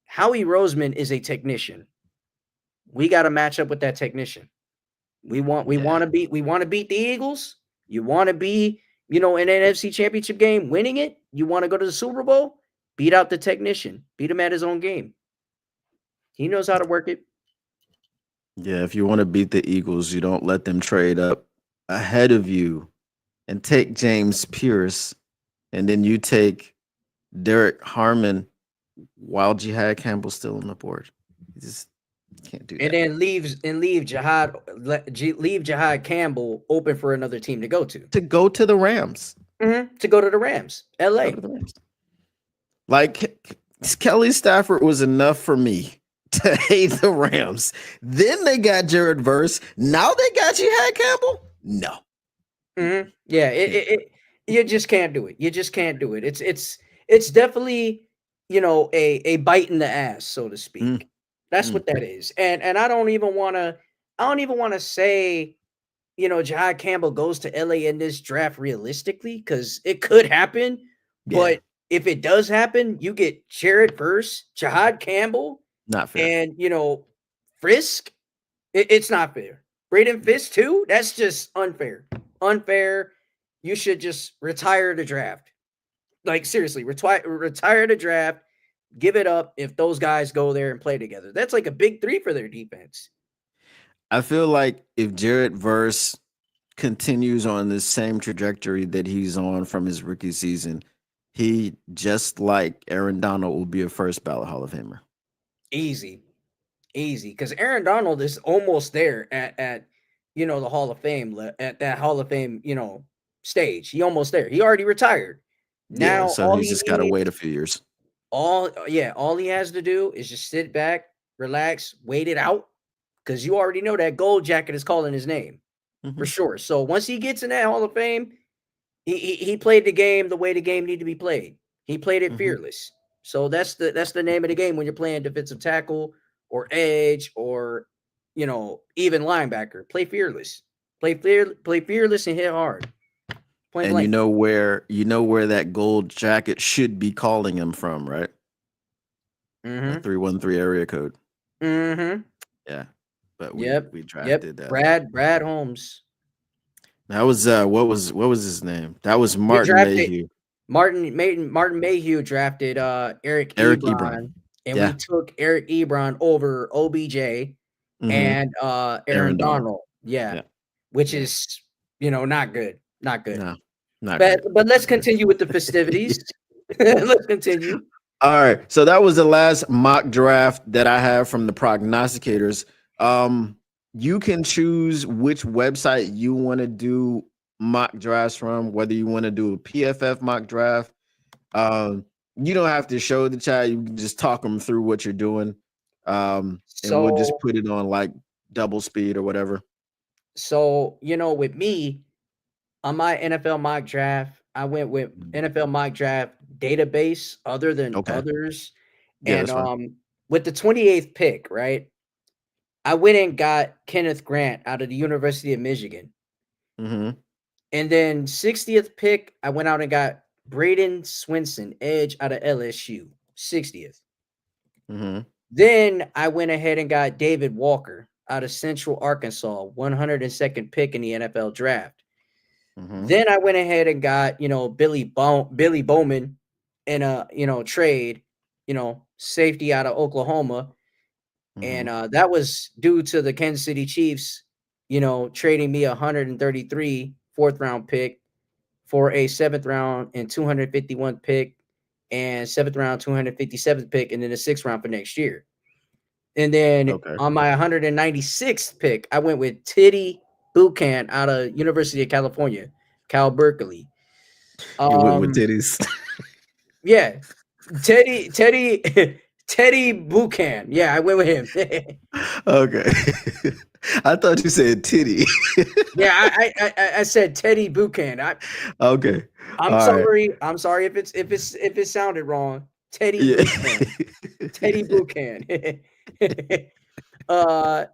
Howie Roseman is a technician. We got to match up with that technician. We Yeah. want to beat the Eagles. You want to be, in an NFC championship game, winning it. You want to go to the Super Bowl, beat out the technician, beat him at his own game. He knows how to work it. Yeah, if you want to beat the Eagles, you don't let them trade up ahead of you and take James Pierce, and then you take Derek Harmon while Jihad Campbell's still on the board. You just can't do And that. then leave Jihad Campbell open for another team to go to. To go to the Rams. To go to the Rams, Go LA. to the Rams. Like Kelly Stafford was enough for me to hate the Rams. Then they got Jared Verse. Now they got Jihad Campbell. No. Yeah, you just can't do it. You just can't do it. It's definitely a bite in the ass, so to Mm, speak. That's mm. what that is. And I don't even want to say Jihad Campbell goes to LA in this draft realistically because it could happen. Yeah, But if it does happen, you get Jared Verse, Jihad Campbell, not fair. and Frisk. It's not fair. Braden Fisk too. That's just unfair. Unfair. You should just retire the draft. Like seriously, retire the draft. Give it up if those guys go there and play together. That's like a big three for their defense. I feel like if Jared Verse continues on the same trajectory that he's on from his rookie season, he just like Aaron Donald will be a first ballot Hall of Famer. Easy, easy. Because Aaron Donald is almost there at the Hall of Fame at that Hall of Fame stage. He almost there. He already retired. Yeah, Now so he's just got to wait a few years. all he has to do is just sit back, relax, wait it out, because you already know that gold jacket is calling his name for Mhm, sure. So once he gets in that Hall of Fame, he played the game the way the game needed to be played. He played it mhm. fearless. So that's the name of the game when you're playing defensive tackle or edge or even linebacker. Play fearless. Play fearless and hit hard. Point And blank. you know where that gold jacket should be calling him from, right? A Mm-hmm. 313 area code. Mm-hmm. Yeah. But we Yep. we Yep. drafted Brad Holmes. that was what was his name? That was We Martin drafted Mayhew. Martin Mayhew drafted Eric Eric Ebron. Ebron, and we Yeah. took Eric Ebron over OBJ Hmm. and Aaron Aaron Donald. Donald. Yeah, Yeah. which Yeah. is not good. Not good. No, not But great. but let's Not great. continue with the festivities. Let's continue. All right. So that was the last mock draft that I have from the prognosticators. You can choose which website you want to do mock drafts from, whether you want to do a PFF mock draft. You don't have to show the chat. You can just talk them through what you're doing. And we'll just So put it on like double speed or whatever. with me on my NFL mock draft, I went with Mhm. NFL mock draft database other than Okay. others. Yeah, And that's fine. with the 28th pick, right? I went and got Kenneth Grant out of the University of Michigan. Hmm. And then 60th pick, I went out and got Braden Swinson, edge out of LSU, 60th. Hmm. Then I went ahead and got David Walker. out of Central Arkansas, 102nd pick in the NFL draft. Mm-hmm. Then I went ahead and got, Billy Bowman in a, trade, safety out of Oklahoma. And Mm-hmm. that was due to the Kansas City Chiefs, trading me 133 fourth round pick for a seventh round and 251 pick and seventh round 257th pick and then the sixth round for next year. And then Okay. on my 196th pick, I went with Teddy Buchan out of University of California, Cal Berkeley. You went with Um, titties. yeah, Teddy Teddy Buchan. Yeah, I went with him. Okay. I thought you said titty. Yeah, I said Teddy Buchan. Okay. I'm All right. sorry. I'm sorry if it sounded wrong. Teddy Yeah. Buchan. Teddy Buchan. uh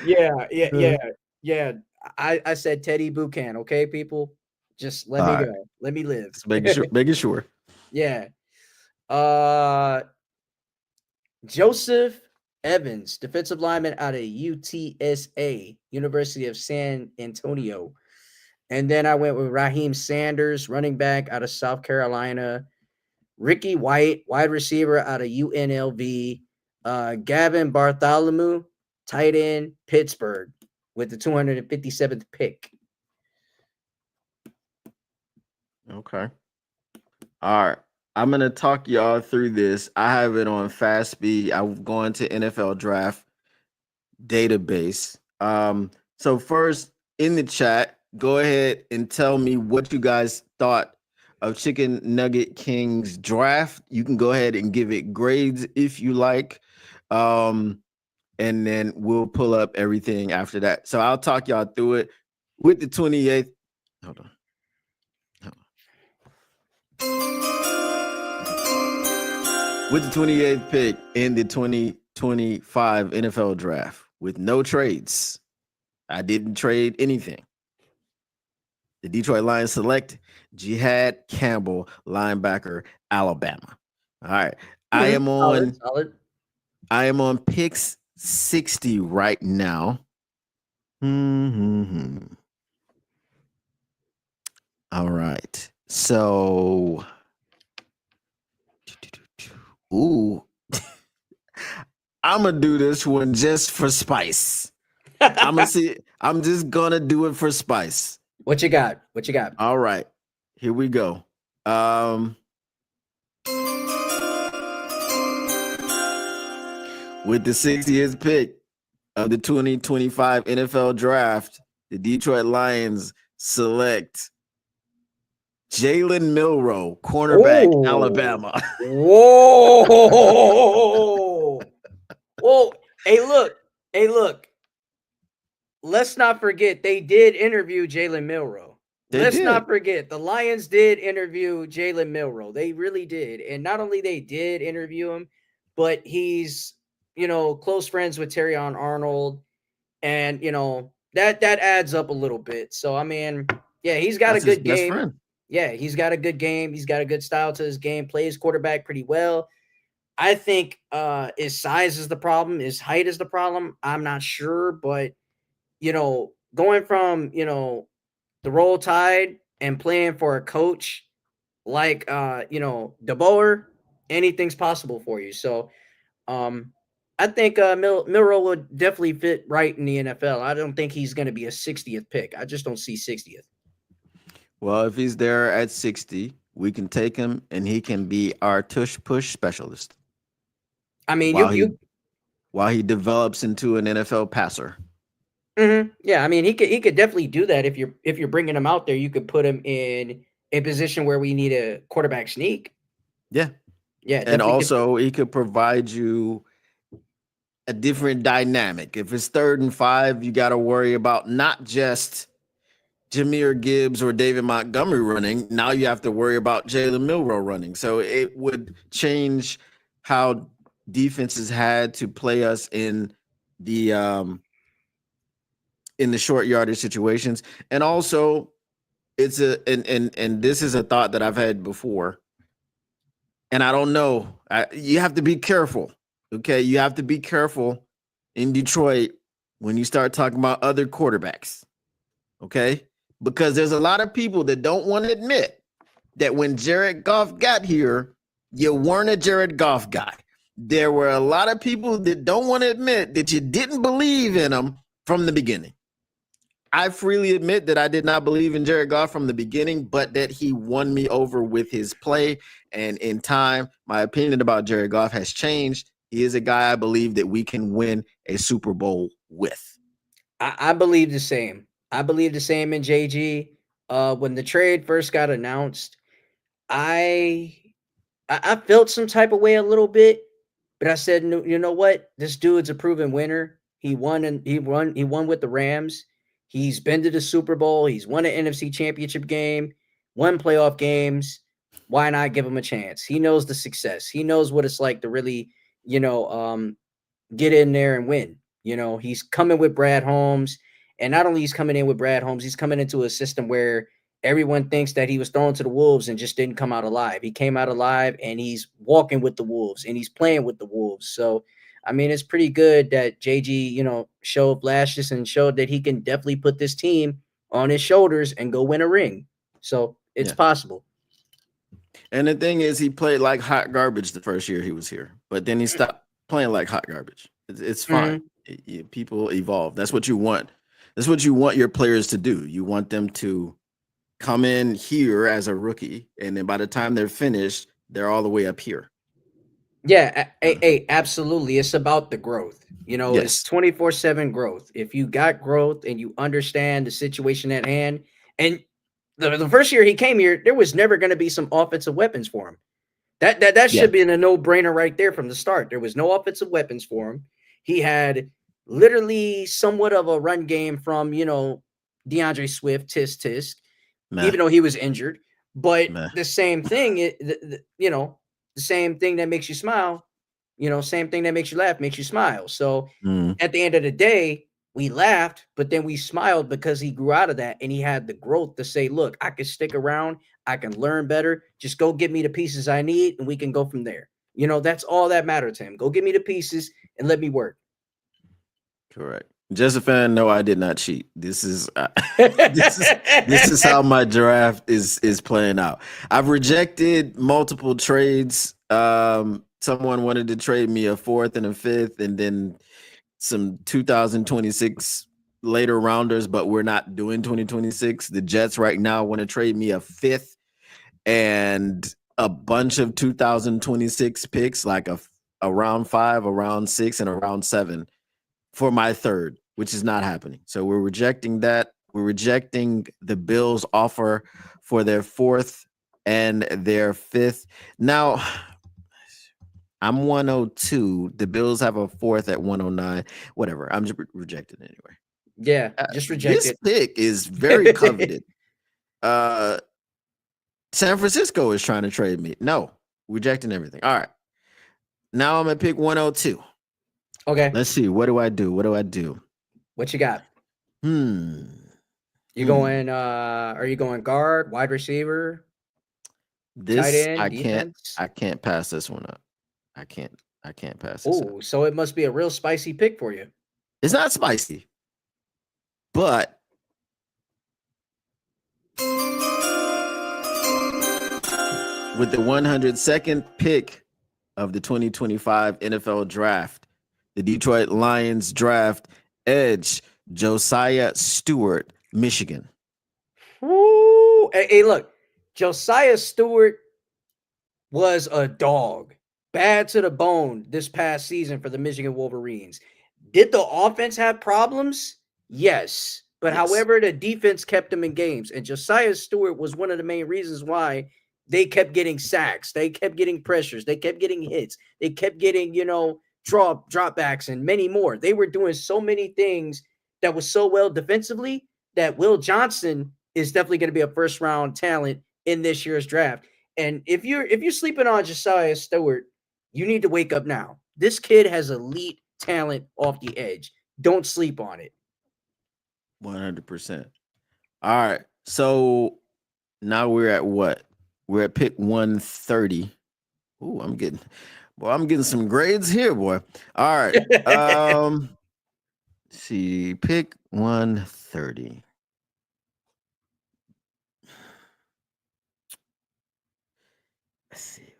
yeah. Yeah. I said Teddy Buchan, okay, people? Just let All me right. go. Let me live. Just making sure. Making sure. Yeah. Uh Joseph Evans, defensive lineman out of UTSA, University of San Antonio. And then I went with Raheem Sanders, running back out of South Carolina. Ricky White, wide receiver out of UNLV. Gavin Bartholomew, tight end, Pittsburgh, with the 257th pick. Okay. All right. I'm gonna talk y'all through this. I have it on fast speed. I'm going to NFL draft database. So first in the chat, go ahead and tell me what you guys thought of Chicken Nugget King's draft. You can go ahead and give it grades if you like. And then we'll pull up everything after that. So I'll talk y'all through it with the 28th. Hold on. With the 28th pick in the 2025 NFL draft with no trades. I didn't trade anything. The Detroit Lions select Jihad Campbell, linebacker, Alabama. All right. I am on Solid. I am on picks 60 right now. Mm-hmm. All right. So ooh. I'm gonna do this one just for spice. I'm gonna see. I'm just gonna do it for spice. What you got? What you got? All right, here we go. With the 60th pick of the 2025 NFL Draft, the Detroit Lions select Jalen Milroe, cornerback, Oh, Alabama. whoa. Whoa. Hey, look. Hey, look. Let's not forget they did interview Jalen Milroe. They Let's did. not forget the Lions did interview Jalen Milroe. They really did. And not only they did interview him, but he's, close friends with Terrion Arnold. And, that adds up a little bit. So, I mean, yeah, he's got a That's his good best game. friend. Yeah, he's got a good game. He's got a good style to his game, plays quarterback pretty well. I think his size is the problem, his height is the problem. I'm not sure, but going from, the Roll Tide and playing for a coach like DeBoer, anything's possible for you. So I think Milroe would definitely fit right in the NFL. I don't think he's going to be a 60th pick. I just don't see 60th. Well, if he's there at 60, we can take him and he can be our tush push specialist I mean, while he develops into an NFL passer. Yeah, I mean, he could definitely do that if you're bringing him out there. You could put him in a position where we need a quarterback sneak. Yeah. Yeah, And definitely could. also he could provide you a different dynamic. If it's 3rd and 5, you got to worry about not just Jameer Gibbs or David Montgomery running. Now you have to worry about Jalen Milroe running. So it would change how defenses had to play us the in the short yardage situations. And also it's and this is a thought that I've had before. and I don't know. You have to be careful. Okay, you have to be careful in Detroit when you start talking about other quarterbacks. Okay, because there's a lot of people that don't want to admit that when Jared Goff got here, you weren't a Jared Goff guy. There were a lot of people that don't want to admit that you didn't believe in him from the beginning. I freely admit that I did not believe in Jared Goff from the beginning, but that he won me over with his play. And in time, my opinion about Jared Goff has changed. He is a guy I believe that we can win a Super Bowl with. I believe the same. I believe the same in JG. When the trade first got announced, I I felt some type of way a little bit, but I said, "No, you know what? This dude's a proven winner. He won with the Rams. He's been to the Super Bowl. He's won an NFC Championship game, won playoff games. Why not give him a chance? He knows the success. He knows what it's like to really, you know, get in there and win. He's coming with Brad Holmes, and not only he's coming in with Brad Holmes, he's coming into a system where everyone thinks that he was thrown to the wolves and just didn't come out alive. He came out alive, and he's walking with the wolves, and he's playing with the wolves. So, I mean, it's pretty good that JG, showed flashes and showed that he can definitely put this team on his shoulders and go win a ring. So it's Yeah. possible. And the thing is, he played like hot garbage the first year he was here, but then he stopped playing like hot garbage. It's fine. Mhm. People evolve. That's what you want. That's what you want your players to do. You want them to come in here as a rookie, and then by the time they're finished, they're all the way up here. Yeah, absolutely. It's about the growth. It's Yes. 24/7 growth. If you got growth and you understand the situation at hand, and the first year he came here, there was never going to be some offensive weapons for him. That Yeah. should be a no-brainer right there from the start. There was no offensive weapons for him. He had literally somewhat of a run game from, DeAndre Swift, tisk, Meh. even though he was injured. But Meh. the same thing, the same thing that makes you smile, same thing that makes you laugh, makes you smile. So Mm, at the end of the day, we laughed, but then we smiled because he grew out of that and he had the growth to say, look, I can stick around. I can learn better. Just go get me the pieces I need and we can go from there. That's all that mattered to him. Go get me the pieces and let me work. correct. Just a fan. No, I did not cheat. This is this is how my draft is playing out. I've rejected multiple trades. Someone wanted to trade me a fourth and a fifth, and then some 2026 later rounders, but we're not doing 2026. The Jets right now want to trade me a fifth and a bunch of 2026 picks, like a round 5, a round 6, and a round 7 for my third, which is not happening. So we're rejecting that. We're rejecting the Bills' offer for their fourth and their fifth. Now, I'm 102. The Bills have a fourth at 109. Whatever. I'm just rejecting it anyway. Yeah, just reject This it. pick is very coveted. Uh, San Francisco is trying to trade me. No, rejecting everything. All right. Now I'm at pick 102. Okay, Let's see. What do I do? What do I do? what you got? Hmm. You Hmm. going are you going guard, wide receiver, tight This end, defense? I can't pass this one up. I can't I can't pass this up. Oh, so it must be a real spicy pick for you. It's not spicy, but with the 102nd pick of the 2025 NFL draft, the Detroit Lions draft edge Josiah Stewart, Michigan. Woo! Hey, look, Josiah Stewart was a dog, bad to the bone this past season for the Michigan Wolverines. Did the offense have problems? Yes. But Yes. however, the defense kept them in games. And Josiah Stewart was one of the main reasons why they kept getting sacks. They kept getting pressures. They kept getting hits. They kept getting, dropbacks and many more. They were doing so many things that was so well defensively that Will Johnson is definitely going to be a first round talent in this year's draft. And if you're sleeping on Josiah Stewart, you need to wake up now. This kid has elite talent off the edge. Don't sleep on it. 100%. All right. So now we're at what? We're at pick 130. Ooh, I'm getting some grades here, boy. All right. See, pick 130. Let's see.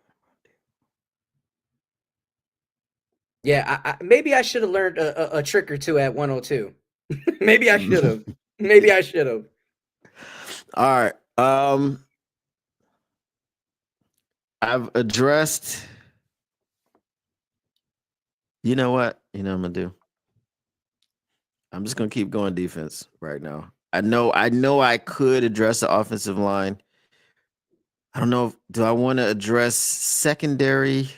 Yeah, maybe I should have learned a trick or two at 102. Maybe I should have. Maybe I should have. All right. I've addressed. You know what? You know what I'm gonna do? I'm just gonna keep going defense right now. I know I could address the offensive line. I don't know. Do I want to address secondary?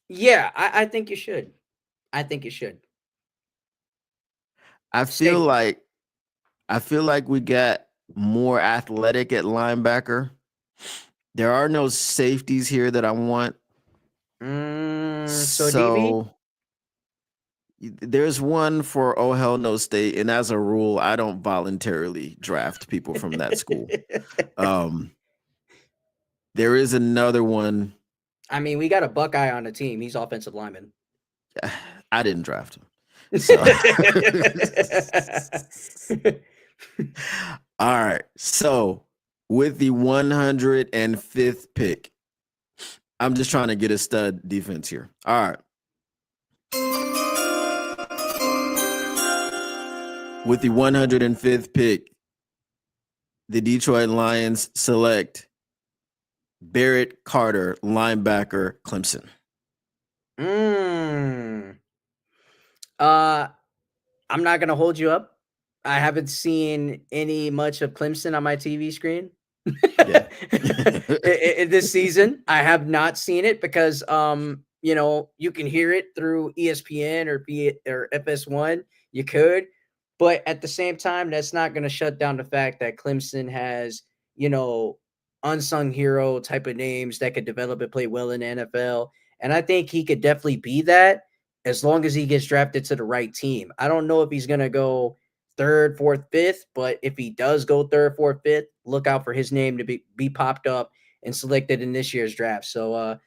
Yeah, I think you should. I think you should. I feel Safety. like I feel like we got more athletic at linebacker. There are no safeties here that I want. So DB? So there's one for Oh Hell No State, and as a rule, I don't voluntarily draft people from that school. Um, there is another one. I mean, we got a Buckeye on the team. He's offensive lineman. I didn't draft him. So all right. So with the 105th pick, I'm just trying to get a stud defense here. All right. With the 105th pick, the Detroit Lions select Barrett Carter, linebacker, Clemson. I'm not gonna hold you up. I haven't seen any much of Clemson on my TV screen. Yeah. This season, I have not seen it because you can hear it through ESPN or FS1. You could, but at the same time, that's not going to shut down the fact that Clemson has, unsung hero type of names that could develop and play well in the NFL. And I think he could definitely be that as long as he gets drafted to the right team. I don't know if he's going to go third, fourth, fifth, but if he does go third, fourth, fifth, look out for his name to be popped up and selected in this year's draft. So,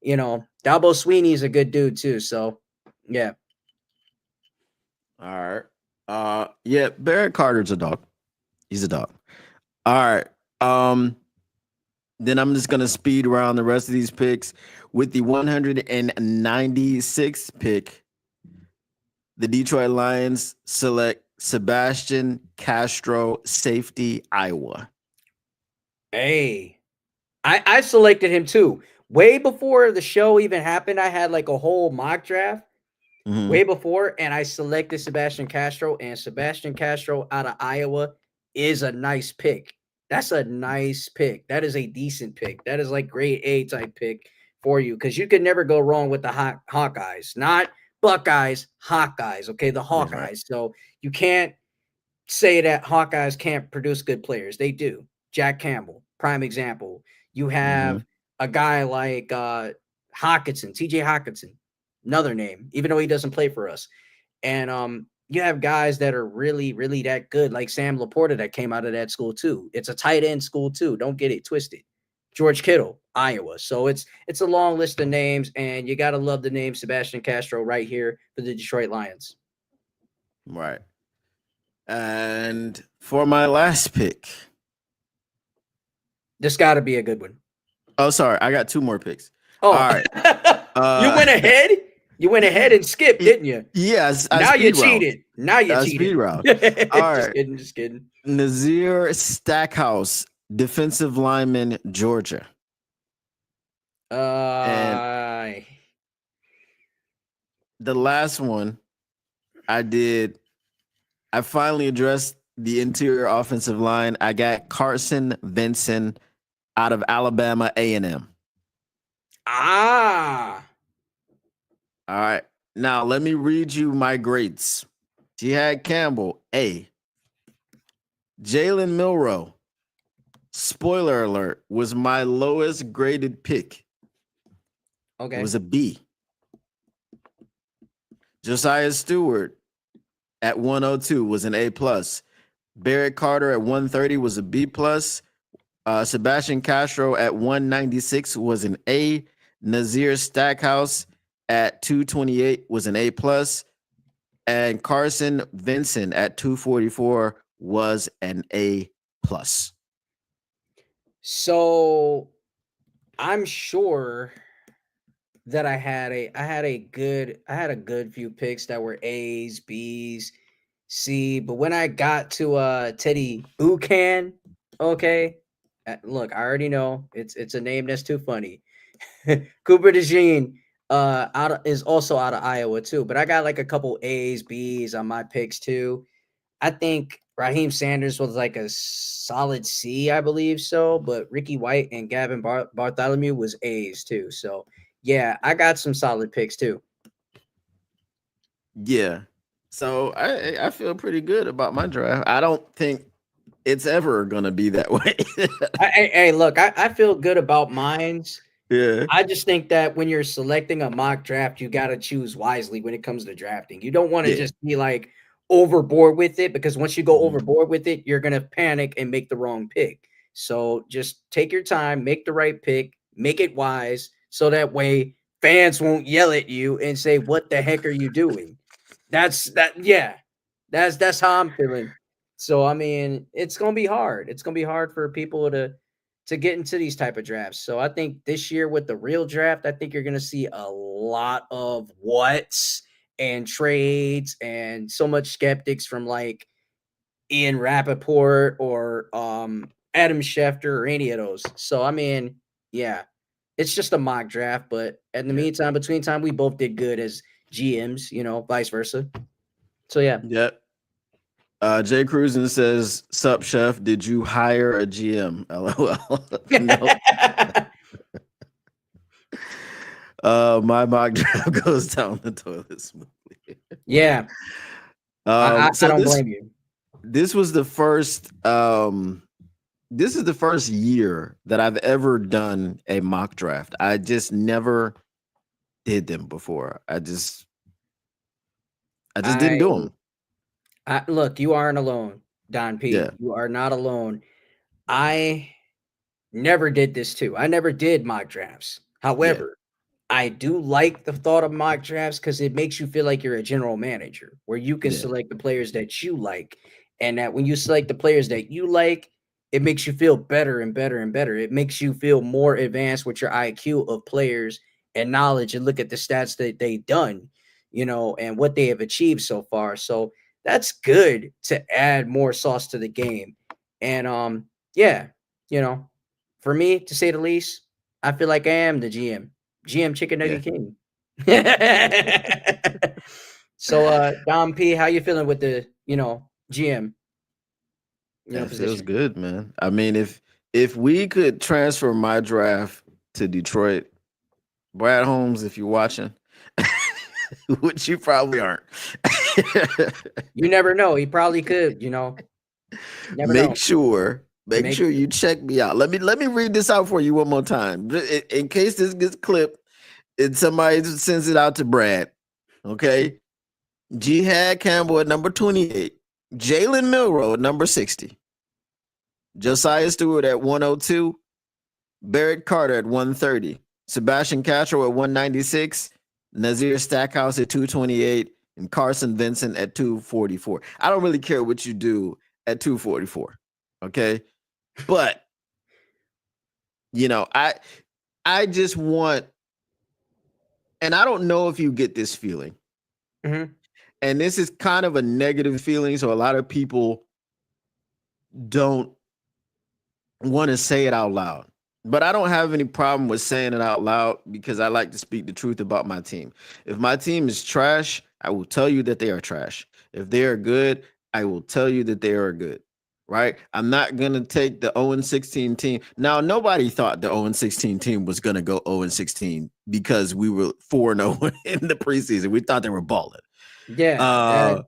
Dabo Sweeney is a good dude too. So, yeah. All right. Yeah, Barrett Carter's a dog. He's a dog. All right. Then I'm just gonna speed around the rest of these picks. With the 196th pick, the Detroit Lions select Sebastian Castro, safety, Iowa. Hey, I selected him too. Way before the show even happened, I had like a whole mock draft way before, and I selected Sebastian Castro, and Sebastian Castro out of Iowa is a nice pick. That's a nice pick. That is a decent pick. That is like grade A type pick for you because you could never go wrong with the Hawkeyes, not Buckeyes, Hawkeyes. Okay, the That's right. Hawkeyes. So you can't say that Hawkeyes can't produce good players. They do. Jack Campbell, prime example. You have a guy like Hawkinson, TJ Hawkinson, another name, even though he doesn't play for us. And you have guys that are really, really that good, like Sam Laporta that came out of that school too. It's a tight end school too. Don't get it twisted. George Kittle, Iowa. So it's a long list of names, and you got to love the name Sebastian Castro right here for the Detroit Lions. Right. And for my last pick, this got to be a good one. Oh, sorry, I got two more picks. Oh, all right. You went ahead. You went ahead and skipped, didn't you? Yes. Now you cheated. Now you cheated. Speed round. All right. Just kidding. Nazir Stackhouse, defensive lineman, Georgia. And the last one I finally addressed the interior offensive line. I got Carson Vinson out of Alabama A&M. All right. Now let me read you my grades. Jihad Campbell, A. Jalen Milroe, spoiler alert, was my lowest graded pick. Okay. It was a B. Josiah Stewart at 102 was an A+. Barrett Carter at 130 was a B+. Sebastian Castro at 196 was an A. Nazir Stackhouse at 228 was an A plus, and Carson Vincent at 244 was an A plus. So I'm sure that I had a good few picks that were A's, B's, C, but when I got to Teddy Buchan, okay, look, I already know it's a name that's too funny. Cooper DeJean is also out of Iowa too, but I got like a couple A's, B's on my picks too. I think Raheem Sanders was like a solid C, I believe so. But Ricky White and Gavin Bartholomew was A's too. So yeah, I got some solid picks too. Yeah. So I feel pretty good about my draft. I don't think it's ever gonna be that way. Hey, look, I feel good about mines. Yeah. I just think that when you're selecting a mock draft, you got to choose wisely when it comes to drafting. You don't want to Yeah. just be like overboard with it, because once you go Mhm. overboard with it, you're going to panic and make the wrong pick. So just take your time, make the right pick, make it wise, so that way fans won't yell at you and say, "What the heck are you doing?" Yeah. That's how I'm feeling. So I mean, it's gonna be hard. It's gonna be hard for people to get into these type of drafts. So I think this year with the real draft, I think you're gonna see a lot of whats and trades and so much skeptics from like Ian Rappaport or Adam Schefter or any of those. So I mean, yeah, it's just a mock draft, but in the Yeah. meantime, between time, we both did good as GMs, vice versa. So yeah. Yep. Jay Cruzen says, "Sup, chef? Did you hire a GM?" LOL. No. My mock draft goes down the toilet smoothly. Yeah, I So don't this blame you. this was the first this is the first year that I've ever done a mock draft. I just never did them before. I just didn't I do them. look, you aren't alone, Don Yeah. P. You are not alone. I never did this too. I never did mock drafts. Yeah. However, I do like the thought of mock drafts because it makes you feel like you're a general manager where you can Yeah. select the players that you like. And that when you select the players that you like, it makes you feel better and better and better. It makes you feel more advanced with your IQ of players and knowledge, and look at the stats that they've done, and what they have achieved so far. So that's good to add more sauce to the game. And yeah, you know, for me, to say the least, I feel like I am the GM. GM Chicken Yeah. Nugget King. So Dom P, how you feeling with the, GM, That feels position? good, man. I mean, if we could transfer my draft to Detroit, Brad Holmes, if you're watching, which you probably aren't, You never know. He probably could, never make know. sure make Make sure you check me out. Let me read this out for you one more time, in case this gets clipped and somebody sends it out to Brad. Okay, Jihad Campbell at number 28, Jalen Milrow at number 60, Josiah Stewart at 102, Barrett Carter at 130, Sebastian Castro at 196, Nazir Stackhouse at 228, and Carson Vincent at 244. I don't really care what you do at 244. Okay. But I just want, and I don't know if you get this feeling. Mhm. And this is kind of a negative feeling. So a lot of people don't want to say it out loud. But I don't have any problem with saying it out loud because I like to speak the truth about my team. If my team is trash, I will tell you that they are trash. If they are good, I will tell you that they are good. Right? I'm not going to take the 0-16 team. Now, nobody thought the 0-16 team was going to go 0-16 because we were 4-0 in the preseason. We thought they were balling. Yeah, Uh,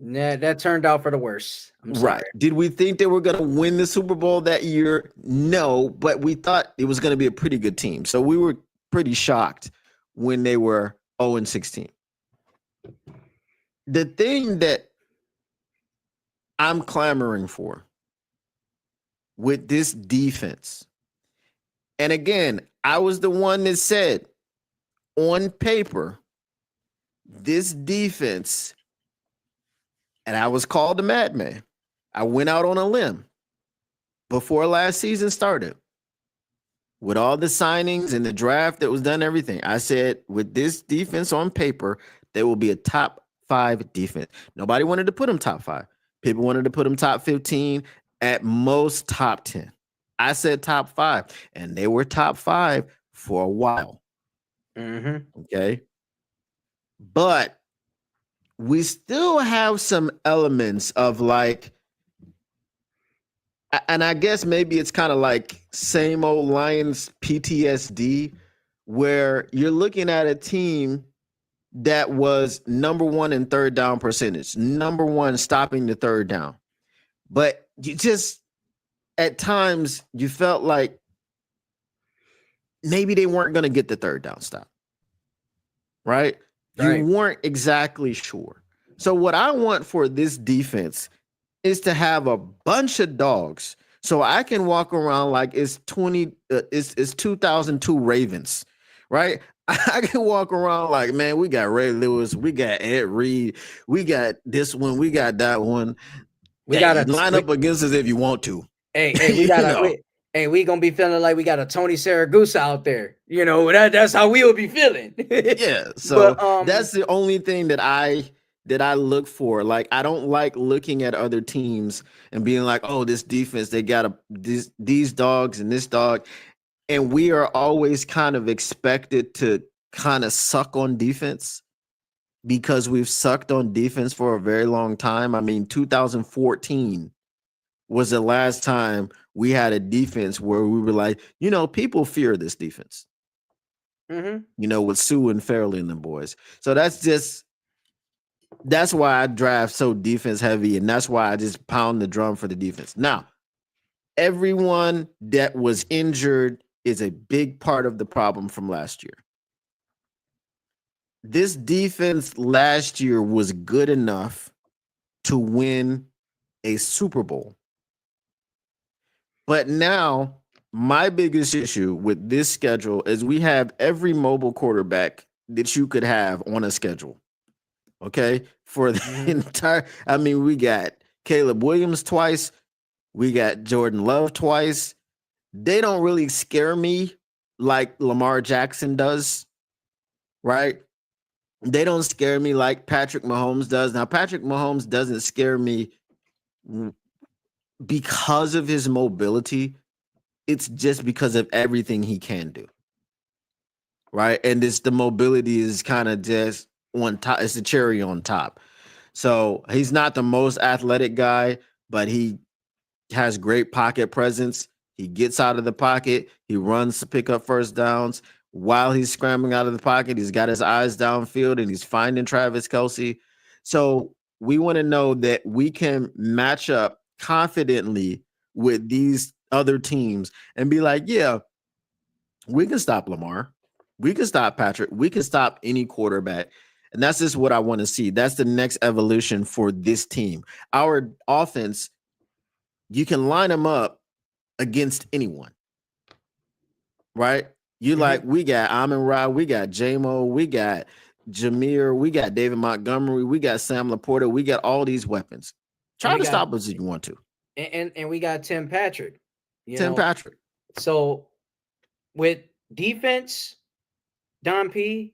that turned out for the worse. I'm Right. sorry. Did we think they were going to win the Super Bowl that year? No, but we thought it was going to be a pretty good team. So we were pretty shocked when they were 0-16. The thing that I'm clamoring for with this defense. And again, I was the one that said on paper, this defense, and I was called a madman. I went out on a limb before last season started with all the signings and the draft that was done, everything. I said, with this defense on paper, they will be a top 5 defense. Nobody wanted to put them top 5. People wanted to put them top 15, at most top 10. I said top 5, and they were top 5 for a while. Okay. But we still have some elements of like, and I guess maybe it's kind of like same old Lions PTSD, where you're looking at a team that was number 1 in third down percentage, number 1 stopping the third down. But you just, at times, you felt like maybe they weren't going to get the third down stop. Right? You weren't exactly sure. So what I want for this defense is to have a bunch of dogs so I can walk around like it's 2002 Ravens, right? I can walk around like, man, we got Ray Lewis, we got Ed Reed, we got this one, we got that one. We got to line up against us if you want to. Hey, we got we gonna be feeling like we got a Tony Saragusa out there. You know, that's how we will be feeling. Yeah. So that's the only thing that I look for. Like, I don't like looking at other teams and being like, oh, this defense, they got these dogs and this dog. And we are always kind of expected to kind of suck on defense because we've sucked on defense for a very long time. I mean, 2014 was the last time we had a defense where we were like, you know, people fear this defense. You know, with Sue and Fairley and the boys. So that's why I draft so defense heavy, and that's why I just pound the drum for the defense. Now, everyone that was injured is a big part of the problem from last year. This defense last year was good enough to win a Super Bowl. But now, my biggest issue with this schedule is we have every mobile quarterback that you could have on a schedule. Okay? For the entire, I mean, we got Caleb Williams twice. We got Jordan Love twice. They don't really scare me like Lamar Jackson does, right? They don't scare me like Patrick Mahomes does. Now, Patrick Mahomes doesn't scare me because of his mobility. It's just because of everything he can do, right? And the mobility is kind of just on top. It's the cherry on top. So he's not the most athletic guy, but he has great pocket presence. He gets out of the pocket. He runs to pick up first downs. While he's scrambling out of the pocket, he's got his eyes downfield and he's finding Travis Kelce. So we want to know that we can match up confidently with these other teams and be like, yeah, we can stop Lamar. We can stop Patrick. We can stop any quarterback. And that's just what I want to see. That's the next evolution for this team. Our offense, you can line them up against anyone, right? You like, we got Amon-Ra, we got J-Mo, we got Jameer, we got David Montgomery, we got Sam Laporta, we got all these weapons. Try to stop us if you want to. And we got Tim Patrick. Patrick. So with defense, Don P,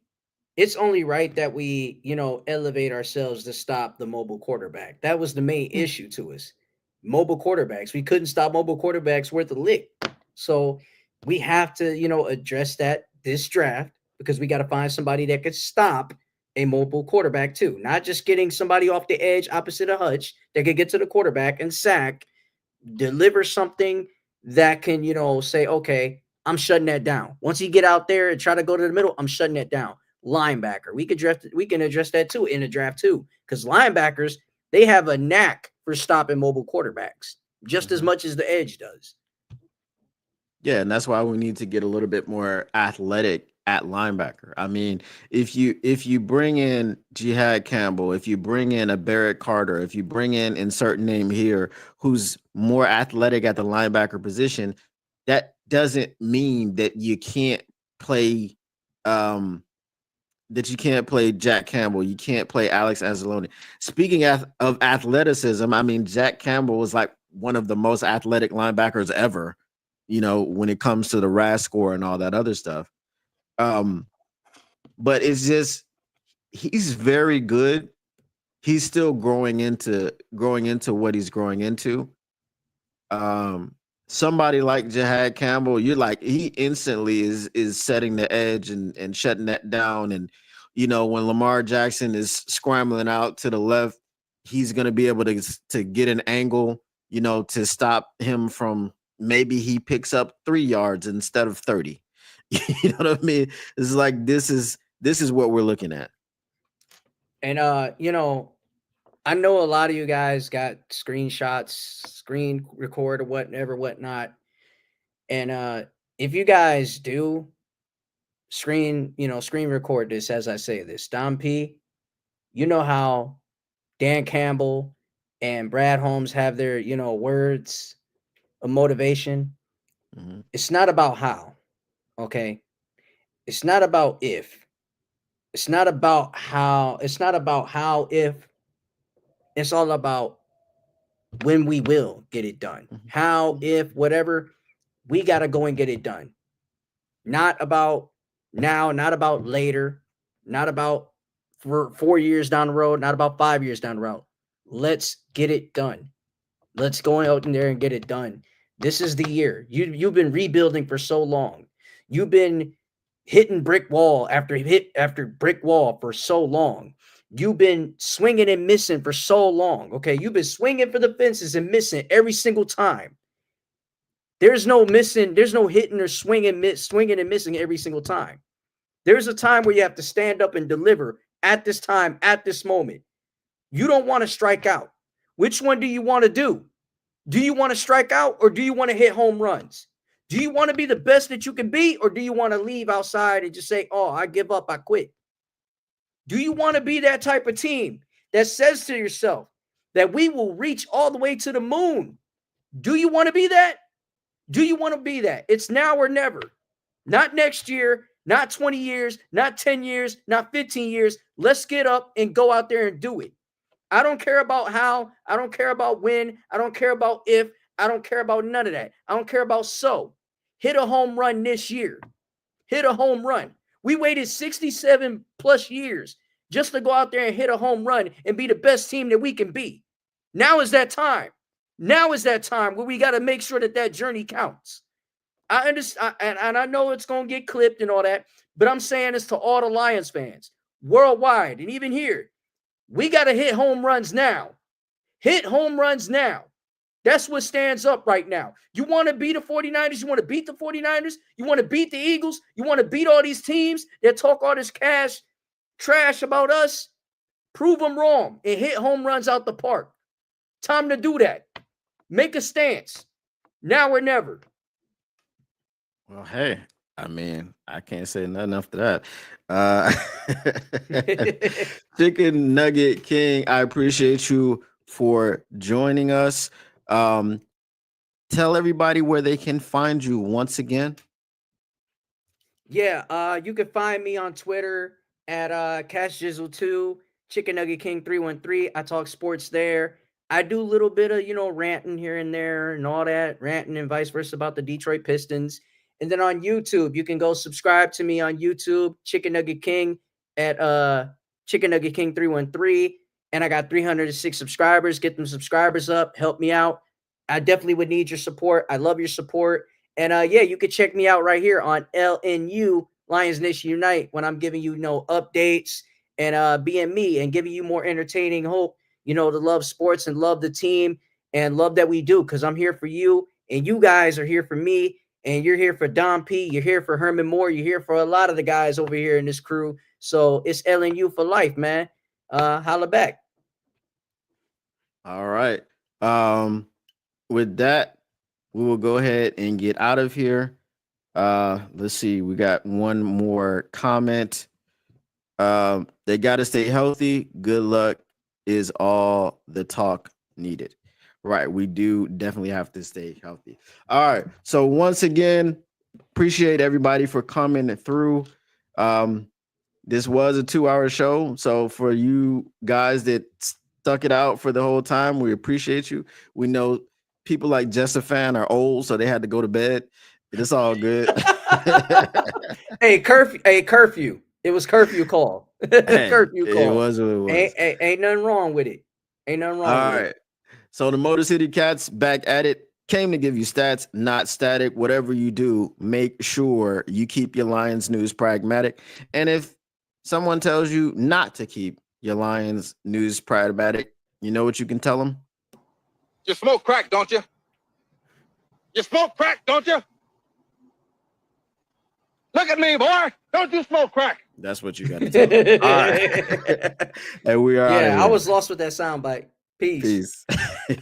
it's only right that we, elevate ourselves to stop the mobile quarterback. That was the main issue to us. Mobile quarterbacks. We couldn't stop mobile quarterbacks worth a lick. So we have to, address that this draft because we got to find somebody that could stop a mobile quarterback too. Not just getting somebody off the edge opposite of Hutch that could get to the quarterback and sack, deliver something that can, say, okay, I'm shutting that down. Once he get out there and try to go to the middle, I'm shutting that down. Linebacker. We can address that too in the draft too. Because linebackers, they have a knack for stopping mobile quarterbacks just as much as the edge does. Yeah, and that's why we need to get a little bit more athletic at linebacker. I mean, if you bring in Jihad Campbell, if you bring in a Barrett Carter, if you bring in insert name here who's more athletic at the linebacker position, that doesn't mean that you can't play um Jack Campbell. You can't play Alex Anzalone. Speaking of athleticism, I mean, Jack Campbell was like one of the most athletic linebackers ever, when it comes to the RAS score and all that other stuff. Um, but it's just he's very good. He's still growing into what he's growing into. um Somebody like Jihad Campbell, you're like he instantly is setting the edge and shutting that down. And when Lamar Jackson is scrambling out to the left, he's going to be able to get an angle, to stop him from, maybe he picks up 3 yards instead of 30. You know what I mean? It's like this is what we're looking at. And I know a lot of you guys got screenshots, screen record or whatever, whatnot. And if you guys do screen record this as I say this, Don P, you know how Dan Campbell and Brad Holmes have their, words of motivation. Mhm. It's not about how, okay? It's not about if. It's not about how. It's not about how if. It's all about when we will get it done. Mhm. How, if, whatever, we got to go and get it done. Not about now, not about later, not about for 4 years down the road, not about 5 years down the road. Let's get it done. Let's go out in there and get it done. This is the year. You've been rebuilding for so long. You've been hitting brick wall after hit after brick wall for so long. You've been swinging and missing for so long. Okay, you've been swinging for the fences and missing every single time. There's no missing. There's no hitting or swinging and missing every single time. There's a time where you have to stand up and deliver at this time, at this moment. You don't want to strike out. Which one do you want to do? Do you want to strike out or do you want to hit home runs? Do you want to be the best that you can be or do you want to leave outside and just say, oh, I give up, I quit? Do you want to be that type of team that says to yourself that we will reach all the way to the moon? Do you want to be that? Do you want to be that? It's now or never. Not next year, not 20 years, not 10 years, not 15 years. Let's get up and go out there and do it. I don't care about how. I don't care about when. I don't care about if. I don't care about none of that. I don't care about so. Hit a home run this year. Hit a home run. We waited 67 plus years just to go out there and hit a home run and be the best team that we can be. Now is that time. Now is that time where we got to make sure that that journey counts. I understand, and I know it's going to get clipped and all that, but I'm saying this to all the Lions fans worldwide and even here. We got to hit home runs now. Hit home runs now. That's what stands up right now. You want to beat the 49ers? You want to beat the 49ers? You want to beat the Eagles? You want to beat all these teams that talk all this trash about us? Prove them wrong and hit home runs out the park. Time to do that. Make a stance. Now or never. Well, hey, I mean, I can't say nothing after that. Uh, Chicken Nugget King, I appreciate you for joining us. Um, Tell everybody where they can find you once again. Yeah, you can find me on Twitter at CashJizzle2, Chicken Nugget King 313. I talk sports there. I do a little bit of, ranting here and there and all that, ranting and vice versa about the Detroit Pistons. And then on YouTube, you can go subscribe to me on YouTube, Chicken Nugget King at Chicken Nugget King 313. And I got 306 subscribers. Get them subscribers up. Help me out. I definitely would need your support. I love your support. And yeah, you could check me out right here on LNU Lions Nation Unite when I'm giving you, updates and being me and giving you more entertaining hope, to love sports and love the team and love that we do because I'm here for you and you guys are here for me and you're here for Don P. You're here for Herman Moore. You're here for a lot of the guys over here in this crew. So it's LNU for life, man. Holla back. All right. Um, with that, we will go ahead and get out of here. Let's see. We got one more comment. They got to stay healthy. Good luck is all the talk needed. Right. We do definitely have to stay healthy. All right. So once again, appreciate everybody for coming through. This was a 2-hour show. So for you guys that stuck it out for the whole time, we appreciate you. We know people like Jessafan are old, so they had to go to bed. It's all good. Hey, curfew. Hey, curfew. It was curfew call. Hey, Curfew it call. was what it was. Ain't nothing wrong with it. Ain't nothing wrong All with it. right. So the Motor City Cats back at it. Came to give you stats, not static. Whatever you do, make sure you keep your Lions news pragmatic. And if someone tells you not to keep your Lions news pragmatic, you know what you can tell them? You smoke crack, don't you? You smoke crack, don't you? Look at me, boy. Don't you smoke crack? That's what you got to tell them. All right. And we are out of Yeah, I here. was lost with that soundbite. Peace. Peace.